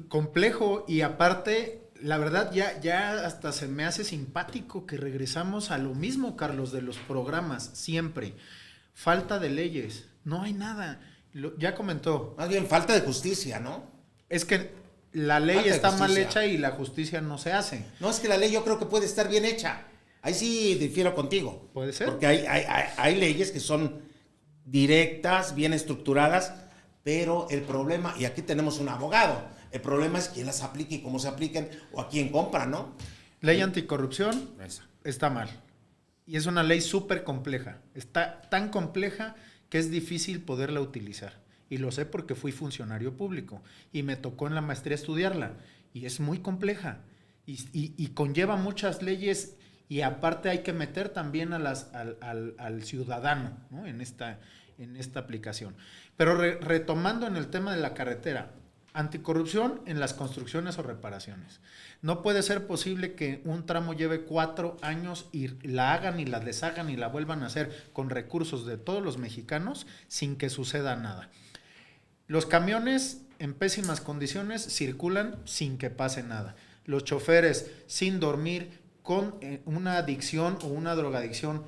complejo y aparte la verdad ya hasta se me hace simpático que regresamos a lo mismo, Carlos, de los programas, siempre. Falta de leyes, no hay nada. Ya comentó. Más bien falta de justicia, ¿no? Es que la ley Falta de está mal justicia. hecha y la justicia no se hace. No, es que la ley yo creo que puede estar bien hecha. Ahí sí difiero contigo. Puede ser. Porque hay leyes que son directas, bien estructuradas, pero el problema, y aquí tenemos un abogado, el problema es quién las aplique y cómo se apliquen o a quién compra, ¿no? Ley anticorrupción Esa. está mal. Y es una ley súper compleja. Está tan compleja que es difícil poderla utilizar. Y lo sé porque fui funcionario público y me tocó en la maestría estudiarla. Y es muy compleja. Y conlleva muchas leyes y aparte hay que meter también al ciudadano, ¿no? en esta aplicación. Pero retomando en el tema de la carretera, anticorrupción en las construcciones o reparaciones. No puede ser posible que un tramo lleve 4 años y la hagan y la deshagan y la vuelvan a hacer con recursos de todos los mexicanos sin que suceda nada. Los camiones en pésimas condiciones circulan sin que pase nada. Los choferes sin dormir, con una adicción o una drogadicción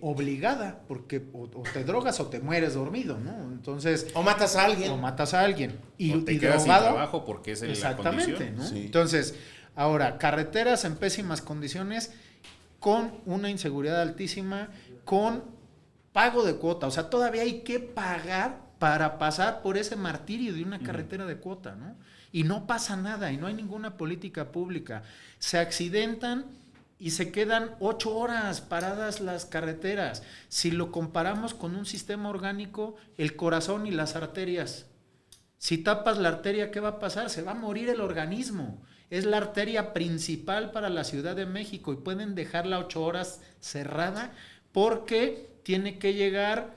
obligada, porque o te drogas o te mueres dormido, ¿no? Entonces, O matas a alguien. Y, O te y quedas sin drogado, trabajo porque es la exactamente, condición. ¿no? Sí. Entonces, ahora, carreteras en pésimas condiciones, con una inseguridad altísima, con pago de cuota. O sea, todavía hay que pagar para pasar por ese martirio de una carretera de cuota, ¿no? Y no pasa nada, y no hay ninguna política pública. Se accidentan y se quedan 8 horas paradas las carreteras. Si lo comparamos con un sistema orgánico, el corazón y las arterias. Si tapas la arteria, ¿qué va a pasar? Se va a morir el organismo. Es la arteria principal para la Ciudad de México y pueden dejarla 8 horas cerrada porque tiene que llegar,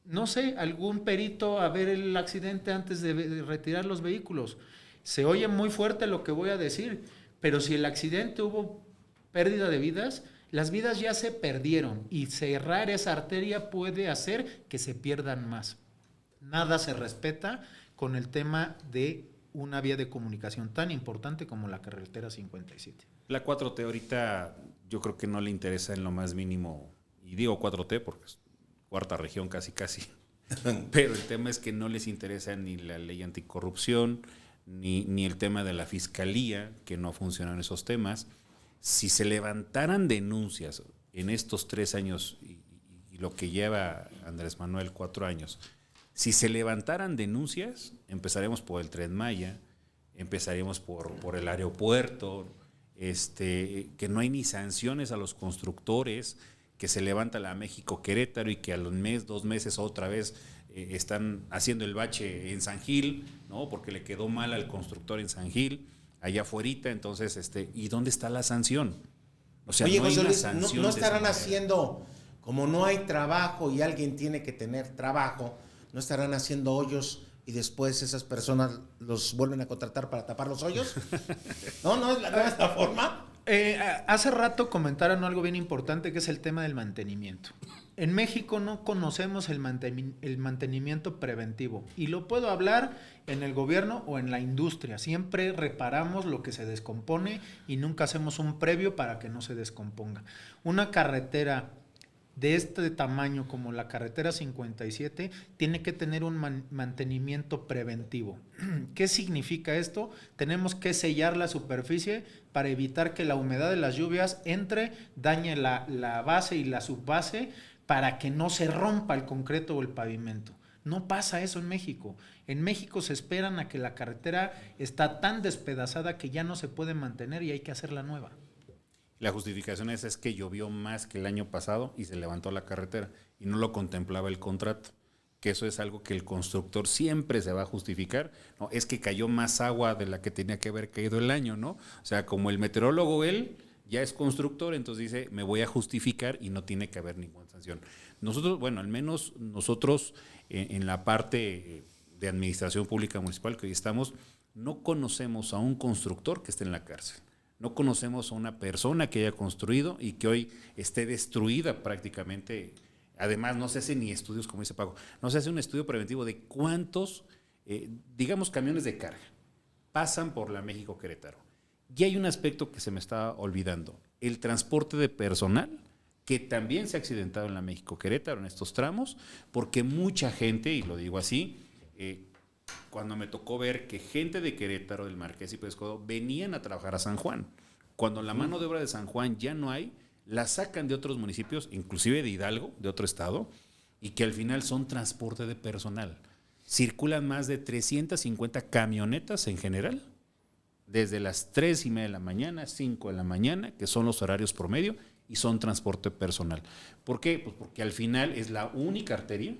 no sé, algún perito a ver el accidente antes de retirar los vehículos. Se oye muy fuerte lo que voy a decir, pero si el accidente hubo pérdida de vidas, las vidas ya se perdieron y cerrar esa arteria puede hacer que se pierdan más. Nada se respeta con el tema de una vía de comunicación tan importante como la carretera 57. La 4T ahorita yo creo que no le interesa en lo más mínimo, y digo 4T porque es cuarta región casi, pero el tema es que no les interesa ni la ley anticorrupción, ni el tema de la fiscalía, que no funcionan esos temas. Si se levantaran denuncias en estos 3 años y lo que lleva Andrés Manuel 4 años, si se levantaran denuncias, empezaremos por el Tren Maya, empezaremos por el aeropuerto, que no hay ni sanciones a los constructores, que se levanta la México Querétaro y que a los 2 meses otra vez están haciendo el bache en San Gil, ¿no? Porque le quedó mal al constructor en San Gil, allá afuerita, entonces, ¿y dónde está la sanción? O sea, Oye, no hay José una Luis, sanción ¿no de esa estarán manera. haciendo, como no hay trabajo y alguien tiene que tener trabajo, no estarán haciendo hoyos y después esas personas los vuelven a contratar para tapar los hoyos? No es la forma. Hace rato comentaron algo bien importante que es el tema del mantenimiento. En México no conocemos el mantenimiento preventivo y lo puedo hablar en el gobierno o en la industria. Siempre reparamos lo que se descompone y nunca hacemos un previo para que no se descomponga. Una carretera de este tamaño como la carretera 57 tiene que tener un mantenimiento preventivo. ¿Qué significa esto? Tenemos que sellar la superficie para evitar que la humedad de las lluvias entre, dañe la base y la subbase para que no se rompa el concreto o el pavimento. No pasa eso en México. En México se esperan a que la carretera está tan despedazada que ya no se puede mantener y hay que hacerla nueva. La justificación es que llovió más que el año pasado y se levantó la carretera y no lo contemplaba el contrato, que eso es algo que el constructor siempre se va a justificar, ¿no? Es que cayó más agua de la que tenía que haber caído el año, ¿no? O sea, como el meteorólogo él ya es constructor, entonces dice, me voy a justificar y no tiene que haber ninguna sanción. Nosotros, bueno, al menos nosotros en la parte de administración pública municipal que hoy estamos, no conocemos a un constructor que esté en la cárcel. No conocemos a una persona que haya construido y que hoy esté destruida prácticamente. Además, no se hace ni estudios, como dice Paco, no se hace un estudio preventivo de cuántos, digamos, camiones de carga pasan por la México-Querétaro. Y hay un aspecto que se me estaba olvidando, el transporte de personal, que también se ha accidentado en la México-Querétaro en estos tramos, porque mucha gente, y lo digo así, cuando me tocó ver que gente de Querétaro, del Marqués y Pérez Escobedo, venían a trabajar a San Juan. Cuando la mano de obra de San Juan ya no hay, la sacan de otros municipios, inclusive de Hidalgo, de otro estado, y que al final son transporte de personal. Circulan más de 350 camionetas en general, desde las 3:30 de la mañana, 5 de la mañana, que son los horarios promedio, y son transporte personal. ¿Por qué? Pues porque al final es la única arteria,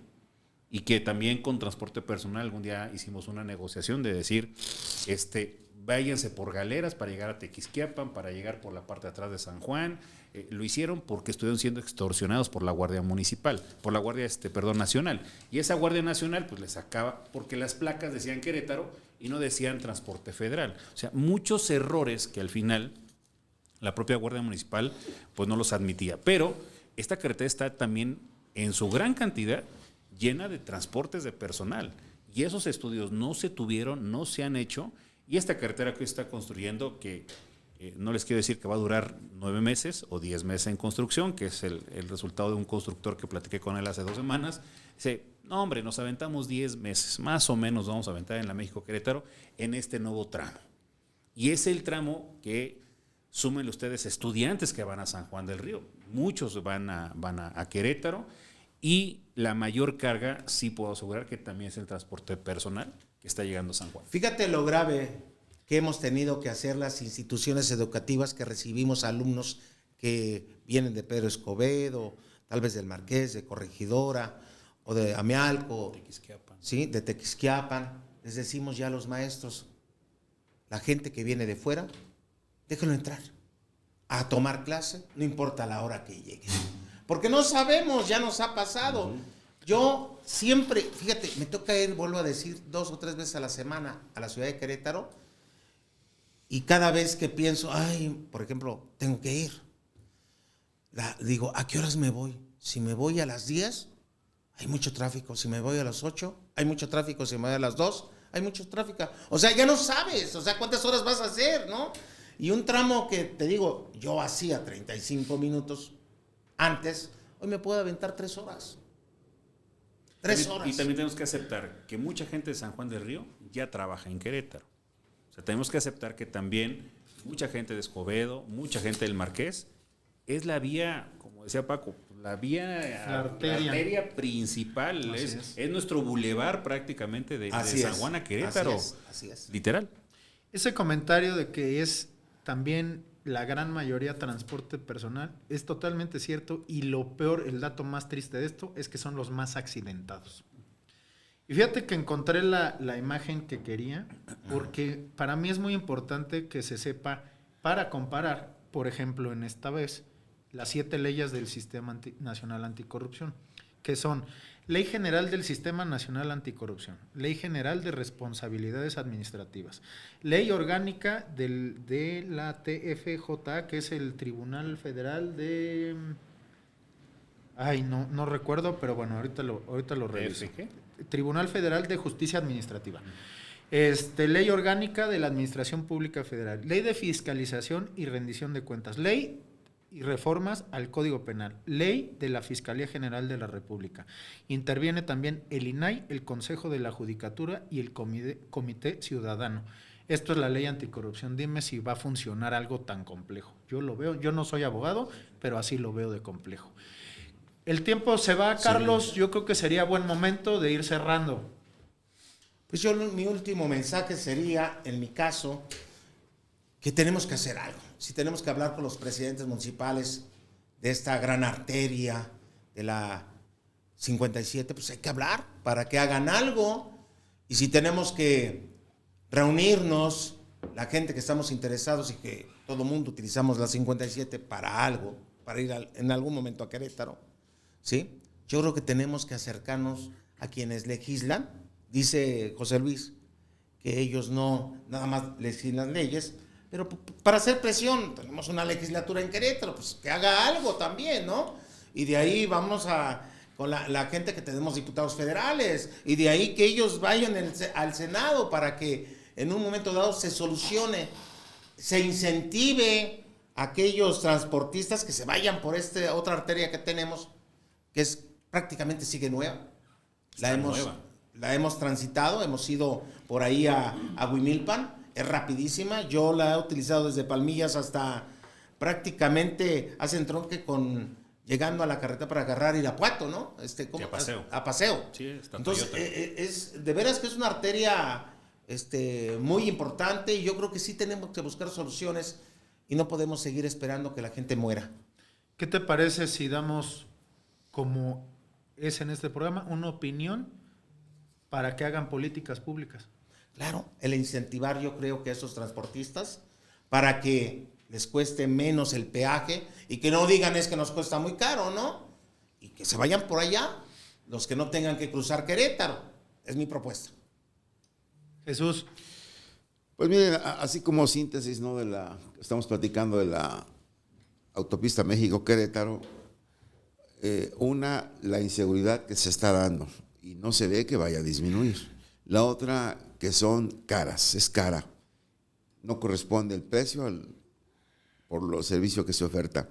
y que también con transporte personal algún día hicimos una negociación de decir, váyanse por galeras para llegar a Tequisquiapan, para llegar por la parte de atrás de San Juan. Lo hicieron porque estuvieron siendo extorsionados por la Guardia Municipal, por la Guardia Nacional. Y esa Guardia Nacional pues les sacaba, porque las placas decían Querétaro y no decían Transporte Federal. O sea, muchos errores que al final la propia Guardia Municipal pues no los admitía. Pero esta carretera está también en su gran cantidad llena de transportes de personal. Y esos estudios no se tuvieron, no se han hecho. Y esta carretera que está construyendo, que no les quiero decir que va a durar 9 meses o 10 meses en construcción, que es el resultado de un constructor que platiqué con él hace 2 semanas, dice, no hombre, nos aventamos 10 meses, más o menos vamos a aventar en la México-Querétaro en este nuevo tramo. Y es el tramo que, súmenle ustedes, estudiantes que van a San Juan del Río, muchos van a Querétaro, y la mayor carga, sí puedo asegurar que también es el transporte personal que está llegando a San Juan. Fíjate lo grave que hemos tenido que hacer las instituciones educativas que recibimos alumnos que vienen de Pedro Escobedo, tal vez del Marqués, de Corregidora, o de Amialco, Tequisquiapan. ¿sí? De Tequisquiapan. Les decimos ya a los maestros, la gente que viene de fuera, déjenlo entrar a tomar clase, no importa la hora que llegue. Porque no sabemos, ya nos ha pasado. Yo siempre, fíjate, me toca ir, vuelvo a decir, 2 o 3 veces a la semana a la ciudad de Querétaro, y cada vez que pienso, por ejemplo, tengo que ir, digo, ¿a qué horas me voy? Si me voy a las 10, hay mucho tráfico. Si me voy a las 8, hay mucho tráfico. Si me voy a las 2, hay mucho tráfico. O sea, ya no sabes, o sea, cuántas horas vas a hacer, ¿no? Y un tramo que, te digo, yo hacía 35 minutos antes, hoy me puedo aventar 3 horas. 3 horas. Y también tenemos que aceptar que mucha gente de San Juan del Río ya trabaja en Querétaro. O sea, tenemos que aceptar que también mucha gente de Escobedo, mucha gente del Marqués, es la vía, como decía Paco, la arteria principal, es nuestro bulevar prácticamente de San Juan a Querétaro. Así es. Literal. Ese comentario de que es también la gran mayoría transporte personal es totalmente cierto, y lo peor, el dato más triste de esto es que son los más accidentados. Y fíjate que encontré la imagen que quería, porque para mí es muy importante que se sepa, para comparar, por ejemplo, en esta vez, las 7 leyes del Sistema Nacional Anticorrupción, que son Ley General del Sistema Nacional Anticorrupción, Ley General de Responsabilidades Administrativas, Ley Orgánica de la TFJ, que es el Tribunal Federal de... no recuerdo, pero bueno, ahorita lo reviso. ¿Qué? Tribunal Federal de Justicia Administrativa. Ley Orgánica de la Administración Pública Federal, Ley de Fiscalización y Rendición de Cuentas, Ley y reformas al Código Penal, Ley de la Fiscalía General de la República. Interviene también el INAI, el Consejo de la Judicatura y el Comité Ciudadano. Esto es la ley anticorrupción. Dime si va a funcionar algo tan complejo. Yo lo veo, yo no soy abogado, pero así lo veo de complejo. El tiempo se va, Carlos, sí. Yo creo que sería buen momento de ir cerrando. Pues mi último mensaje sería, en mi caso, que tenemos que hacer algo. Si tenemos que hablar con los presidentes municipales de esta gran arteria de la 57, pues hay que hablar para que hagan algo. Y si tenemos que reunirnos, la gente que estamos interesados y que todo mundo utilizamos la 57 para algo, para ir en algún momento a Querétaro, ¿sí? Yo creo que tenemos que acercarnos a quienes legislan. Dice José Luis que ellos no nada más legislan leyes, pero para hacer presión, tenemos una legislatura en Querétaro, pues que haga algo también, ¿no? Y de ahí vamos con la gente que tenemos diputados federales, y de ahí que ellos vayan al Senado para que en un momento dado se solucione, se incentive a aquellos transportistas que se vayan por esta otra arteria que tenemos, que es prácticamente sigue nueva. La hemos transitado, hemos ido por ahí a Huimilpan, es rapidísima. Yo la he utilizado desde Palmillas hasta prácticamente hacen tronque llegando a la carretera para agarrar Irapuato, ¿no? A Paseo. A Paseo. Sí, está Entonces, Toyota. de veras que es una arteria muy importante y yo creo que sí tenemos que buscar soluciones y no podemos seguir esperando que la gente muera. ¿Qué te parece si damos, como es en este programa, una opinión para que hagan políticas públicas? Claro, el incentivar yo creo que a esos transportistas para que les cueste menos el peaje y que no digan es que nos cuesta muy caro, ¿no? Y que se vayan por allá, los que no tengan que cruzar Querétaro. Es mi propuesta. Jesús. Pues miren, así como síntesis, ¿no? Estamos platicando de la autopista México-Querétaro. La inseguridad que se está dando y no se ve que vaya a disminuir. La otra, que son caras, es cara. No corresponde el precio por los servicios que se oferta.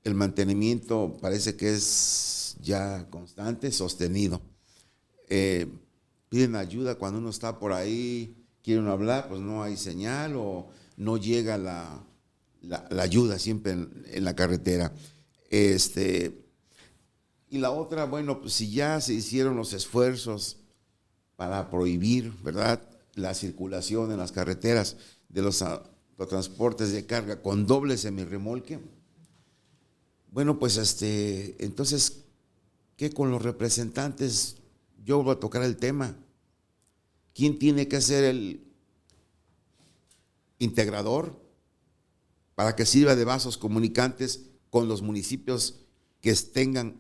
El mantenimiento parece que es ya constante, sostenido. Piden ayuda cuando uno está por ahí, quieren hablar, pues no hay señal o no llega la ayuda siempre en la carretera. Y la otra, bueno, pues si ya se hicieron los esfuerzos para prohibir, ¿verdad?, la circulación en las carreteras de los transportes de carga con doble semirremolque, bueno, pues entonces, ¿qué con los representantes? Yo voy a tocar el tema. ¿Quién tiene que ser el integrador para que sirva de vasos comunicantes con los municipios que estén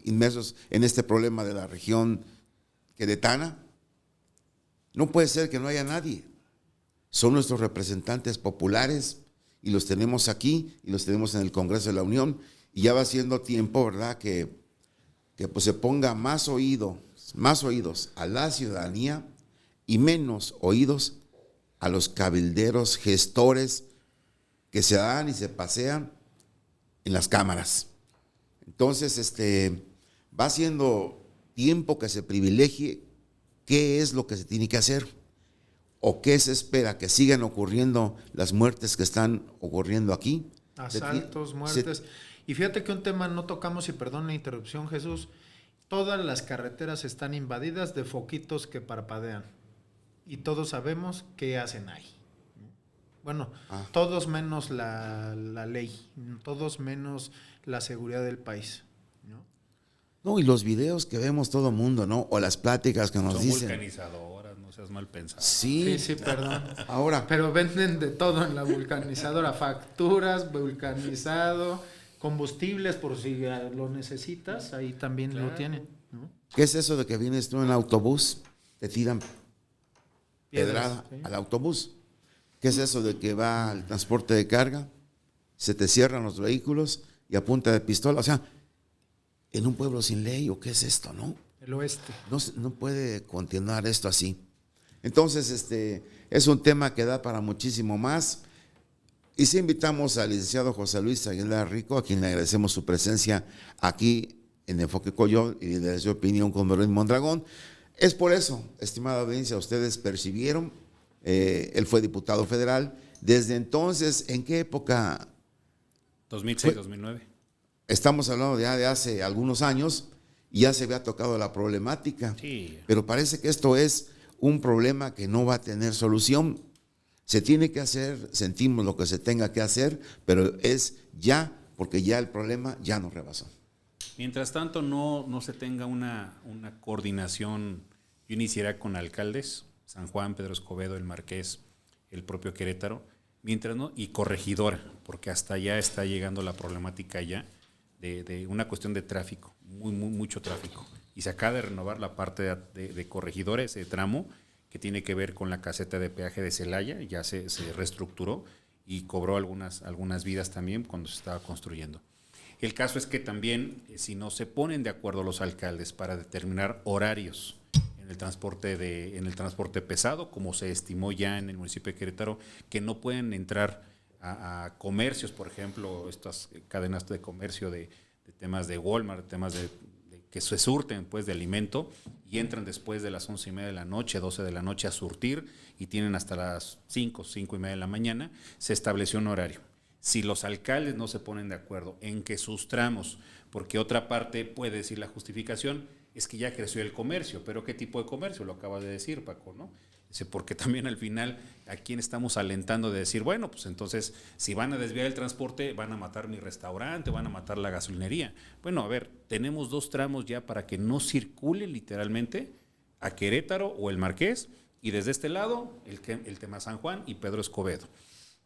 inmersos en este problema de la región queretana? No puede ser que no haya nadie. Son nuestros representantes populares y los tenemos aquí y los tenemos en el Congreso de la Unión y ya va siendo tiempo, ¿verdad?, que pues se ponga más oídos a la ciudadanía y menos oídos a los cabilderos gestores que se dan y se pasean en las cámaras. Entonces, va siendo tiempo que se privilegie qué es lo que se tiene que hacer o qué se espera, que sigan ocurriendo las muertes que están ocurriendo aquí. Asaltos, muertes. Y fíjate que un tema no tocamos, y perdón la interrupción, Jesús, todas las carreteras están invadidas de foquitos que parpadean y todos sabemos qué hacen ahí. Bueno, todos menos la ley, todos menos la seguridad del país, ¿no? No, y los videos que vemos todo mundo, ¿no? O las pláticas que nos Son dicen. vulcanizadoras, no seas mal pensado. Sí, perdón. Ahora. Pero venden de todo en la vulcanizadora, facturas, vulcanizado, combustibles por si lo necesitas, ahí también lo tienen, ¿no? ¿Qué es eso de que vienes tú en autobús, te tiran Piedras, pedrada al autobús? ¿Qué es eso de que va al transporte de carga, se te cierran los vehículos y a punta de pistola? O sea, en un pueblo sin ley, ¿o qué es esto, no? El oeste. No puede continuar esto así. Entonces, es un tema que da para muchísimo más. Y sí invitamos al licenciado José Luis Aguilar Rico, a quien le agradecemos su presencia aquí en Enfoque Coyol y de su opinión con Berlín Mondragón. Es por eso, estimada audiencia, ustedes percibieron, él fue diputado federal. Desde entonces, ¿en qué época? 2006, 2009. Estamos hablando ya de hace algunos años y ya se había tocado la problemática. Sí. Pero parece que esto es un problema que no va a tener solución. Se tiene que hacer, sentimos lo que se tenga que hacer, pero es ya, porque ya el problema ya nos rebasó. Mientras tanto, no se tenga una coordinación, yo iniciaría con alcaldes, San Juan, Pedro Escobedo, El Marqués, el propio Querétaro, mientras no, y corregidora, porque hasta allá está llegando la problemática ya de una cuestión de tráfico, mucho tráfico. Y se acaba de renovar la parte de corregidora, ese tramo, que tiene que ver con la caseta de peaje de Celaya, ya se reestructuró y cobró algunas vidas también cuando se estaba construyendo. El caso es que también, si no se ponen de acuerdo los alcaldes para determinar horarios en en el transporte pesado, como se estimó ya en el municipio de Querétaro, que no pueden entrar a comercios, por ejemplo, estas cadenas de comercio de temas de Walmart, temas de que se surten pues de alimento y entran después de las 11:30 de la noche, 12 de la noche a surtir y tienen hasta las 5:30 de la mañana. Se estableció un horario. Si los alcaldes no se ponen de acuerdo en que sus tramos, porque otra parte puede decir la justificación, es que ya creció el comercio, pero ¿qué tipo de comercio? Lo acabas de decir, Paco, ¿no? Porque también al final, ¿a quién estamos alentando de decir, bueno, pues entonces, si van a desviar el transporte, van a matar mi restaurante, van a matar la gasolinería? Bueno, a ver, tenemos 2 tramos ya para que no circule literalmente a Querétaro o el Marqués, y desde este lado, el tema San Juan y Pedro Escobedo.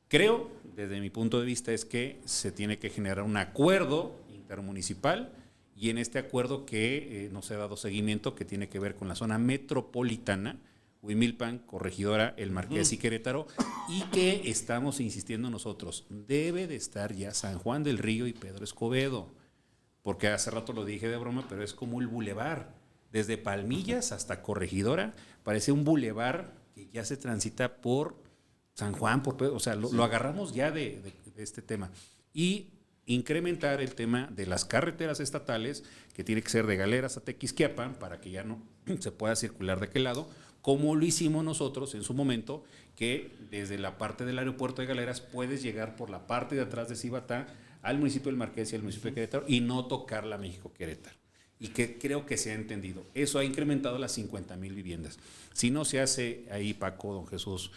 Creo, desde mi punto de vista, es que se tiene que generar un acuerdo intermunicipal, y en este acuerdo que no se ha dado seguimiento, que tiene que ver con la zona metropolitana, Huimilpan, Corregidora, El Marqués y Querétaro, y que estamos insistiendo nosotros, debe de estar ya San Juan del Río y Pedro Escobedo, porque hace rato lo dije de broma, pero es como el bulevar, desde Palmillas hasta Corregidora, parece un bulevar que ya se transita por San Juan, por Pedro, o sea, lo agarramos ya de este tema. Y incrementar el tema de las carreteras estatales, que tiene que ser de Galeras a Tequisquiapan, para que ya no se pueda circular de aquel lado, como lo hicimos nosotros en su momento, que desde la parte del aeropuerto de Galeras puedes llegar por la parte de atrás de Cibatá al municipio del Marqués y al municipio de Querétaro y no tocar la México-Querétaro. Y que creo que se ha entendido. Eso ha incrementado las 50,000 viviendas. Si no se hace ahí, Paco, don Jesús,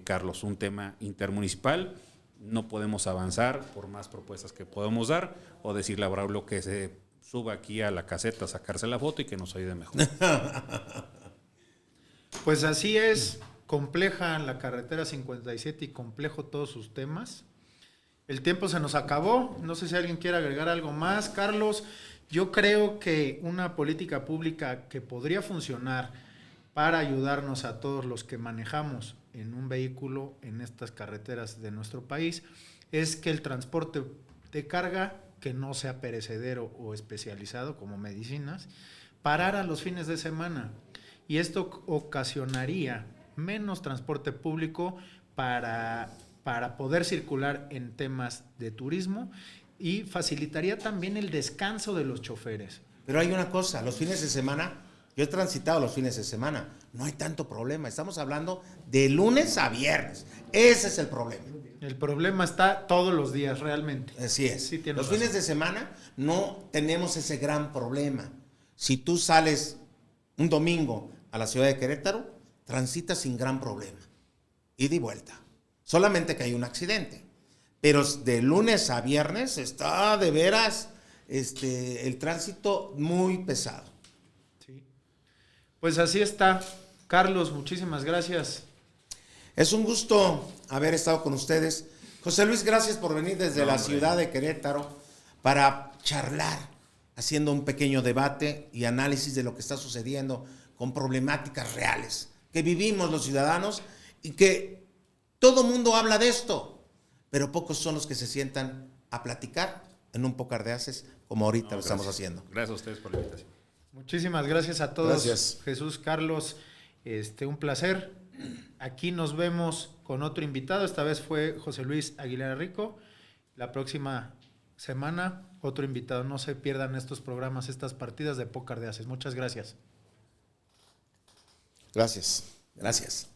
Carlos, un tema intermunicipal, no podemos avanzar por más propuestas que podamos dar o decirle a Braulio que se suba aquí a la caseta a sacarse la foto y que nos ayude mejor. Pues así es, compleja la carretera 57 y complejo todos sus temas. El tiempo se nos acabó, no sé si alguien quiere agregar algo más. Carlos, yo creo que una política pública que podría funcionar para ayudarnos a todos los que manejamos en un vehículo en estas carreteras de nuestro país es que el transporte de carga, que no sea perecedero o especializado como medicinas, parara los fines de semana. Y esto ocasionaría menos transporte público para poder circular en temas de turismo y facilitaría también el descanso de los choferes. Pero hay una cosa, los fines de semana, yo he transitado los fines de semana, no hay tanto problema, estamos hablando de lunes a viernes, ese es el problema. El problema está todos los días realmente. Así es, Sí, los fines de semana no tenemos ese gran problema. Si tú sales un domingo a la ciudad de Querétaro, transitas sin gran problema, ida y vuelta, solamente que hay un accidente. Pero de lunes a viernes está de veras el tránsito muy pesado. Sí. Pues así está. Carlos, muchísimas gracias. Es un gusto haber estado con ustedes. José Luis, gracias por venir desde la ciudad de Querétaro para charlar, haciendo un pequeño debate y análisis de lo que está sucediendo con problemáticas reales que vivimos los ciudadanos y que todo mundo habla de esto, pero pocos son los que se sientan a platicar en un Pócar de Haces como ahorita lo estamos haciendo. Gracias a ustedes por la invitación. Muchísimas gracias a todos. Gracias. Jesús, Carlos, un placer. Aquí nos vemos con otro invitado. Esta vez fue José Luis Aguilera Rico. La próxima semana, otro invitado. No se pierdan estos programas, estas partidas de Pócar de Haces. Muchas gracias. Gracias. Gracias.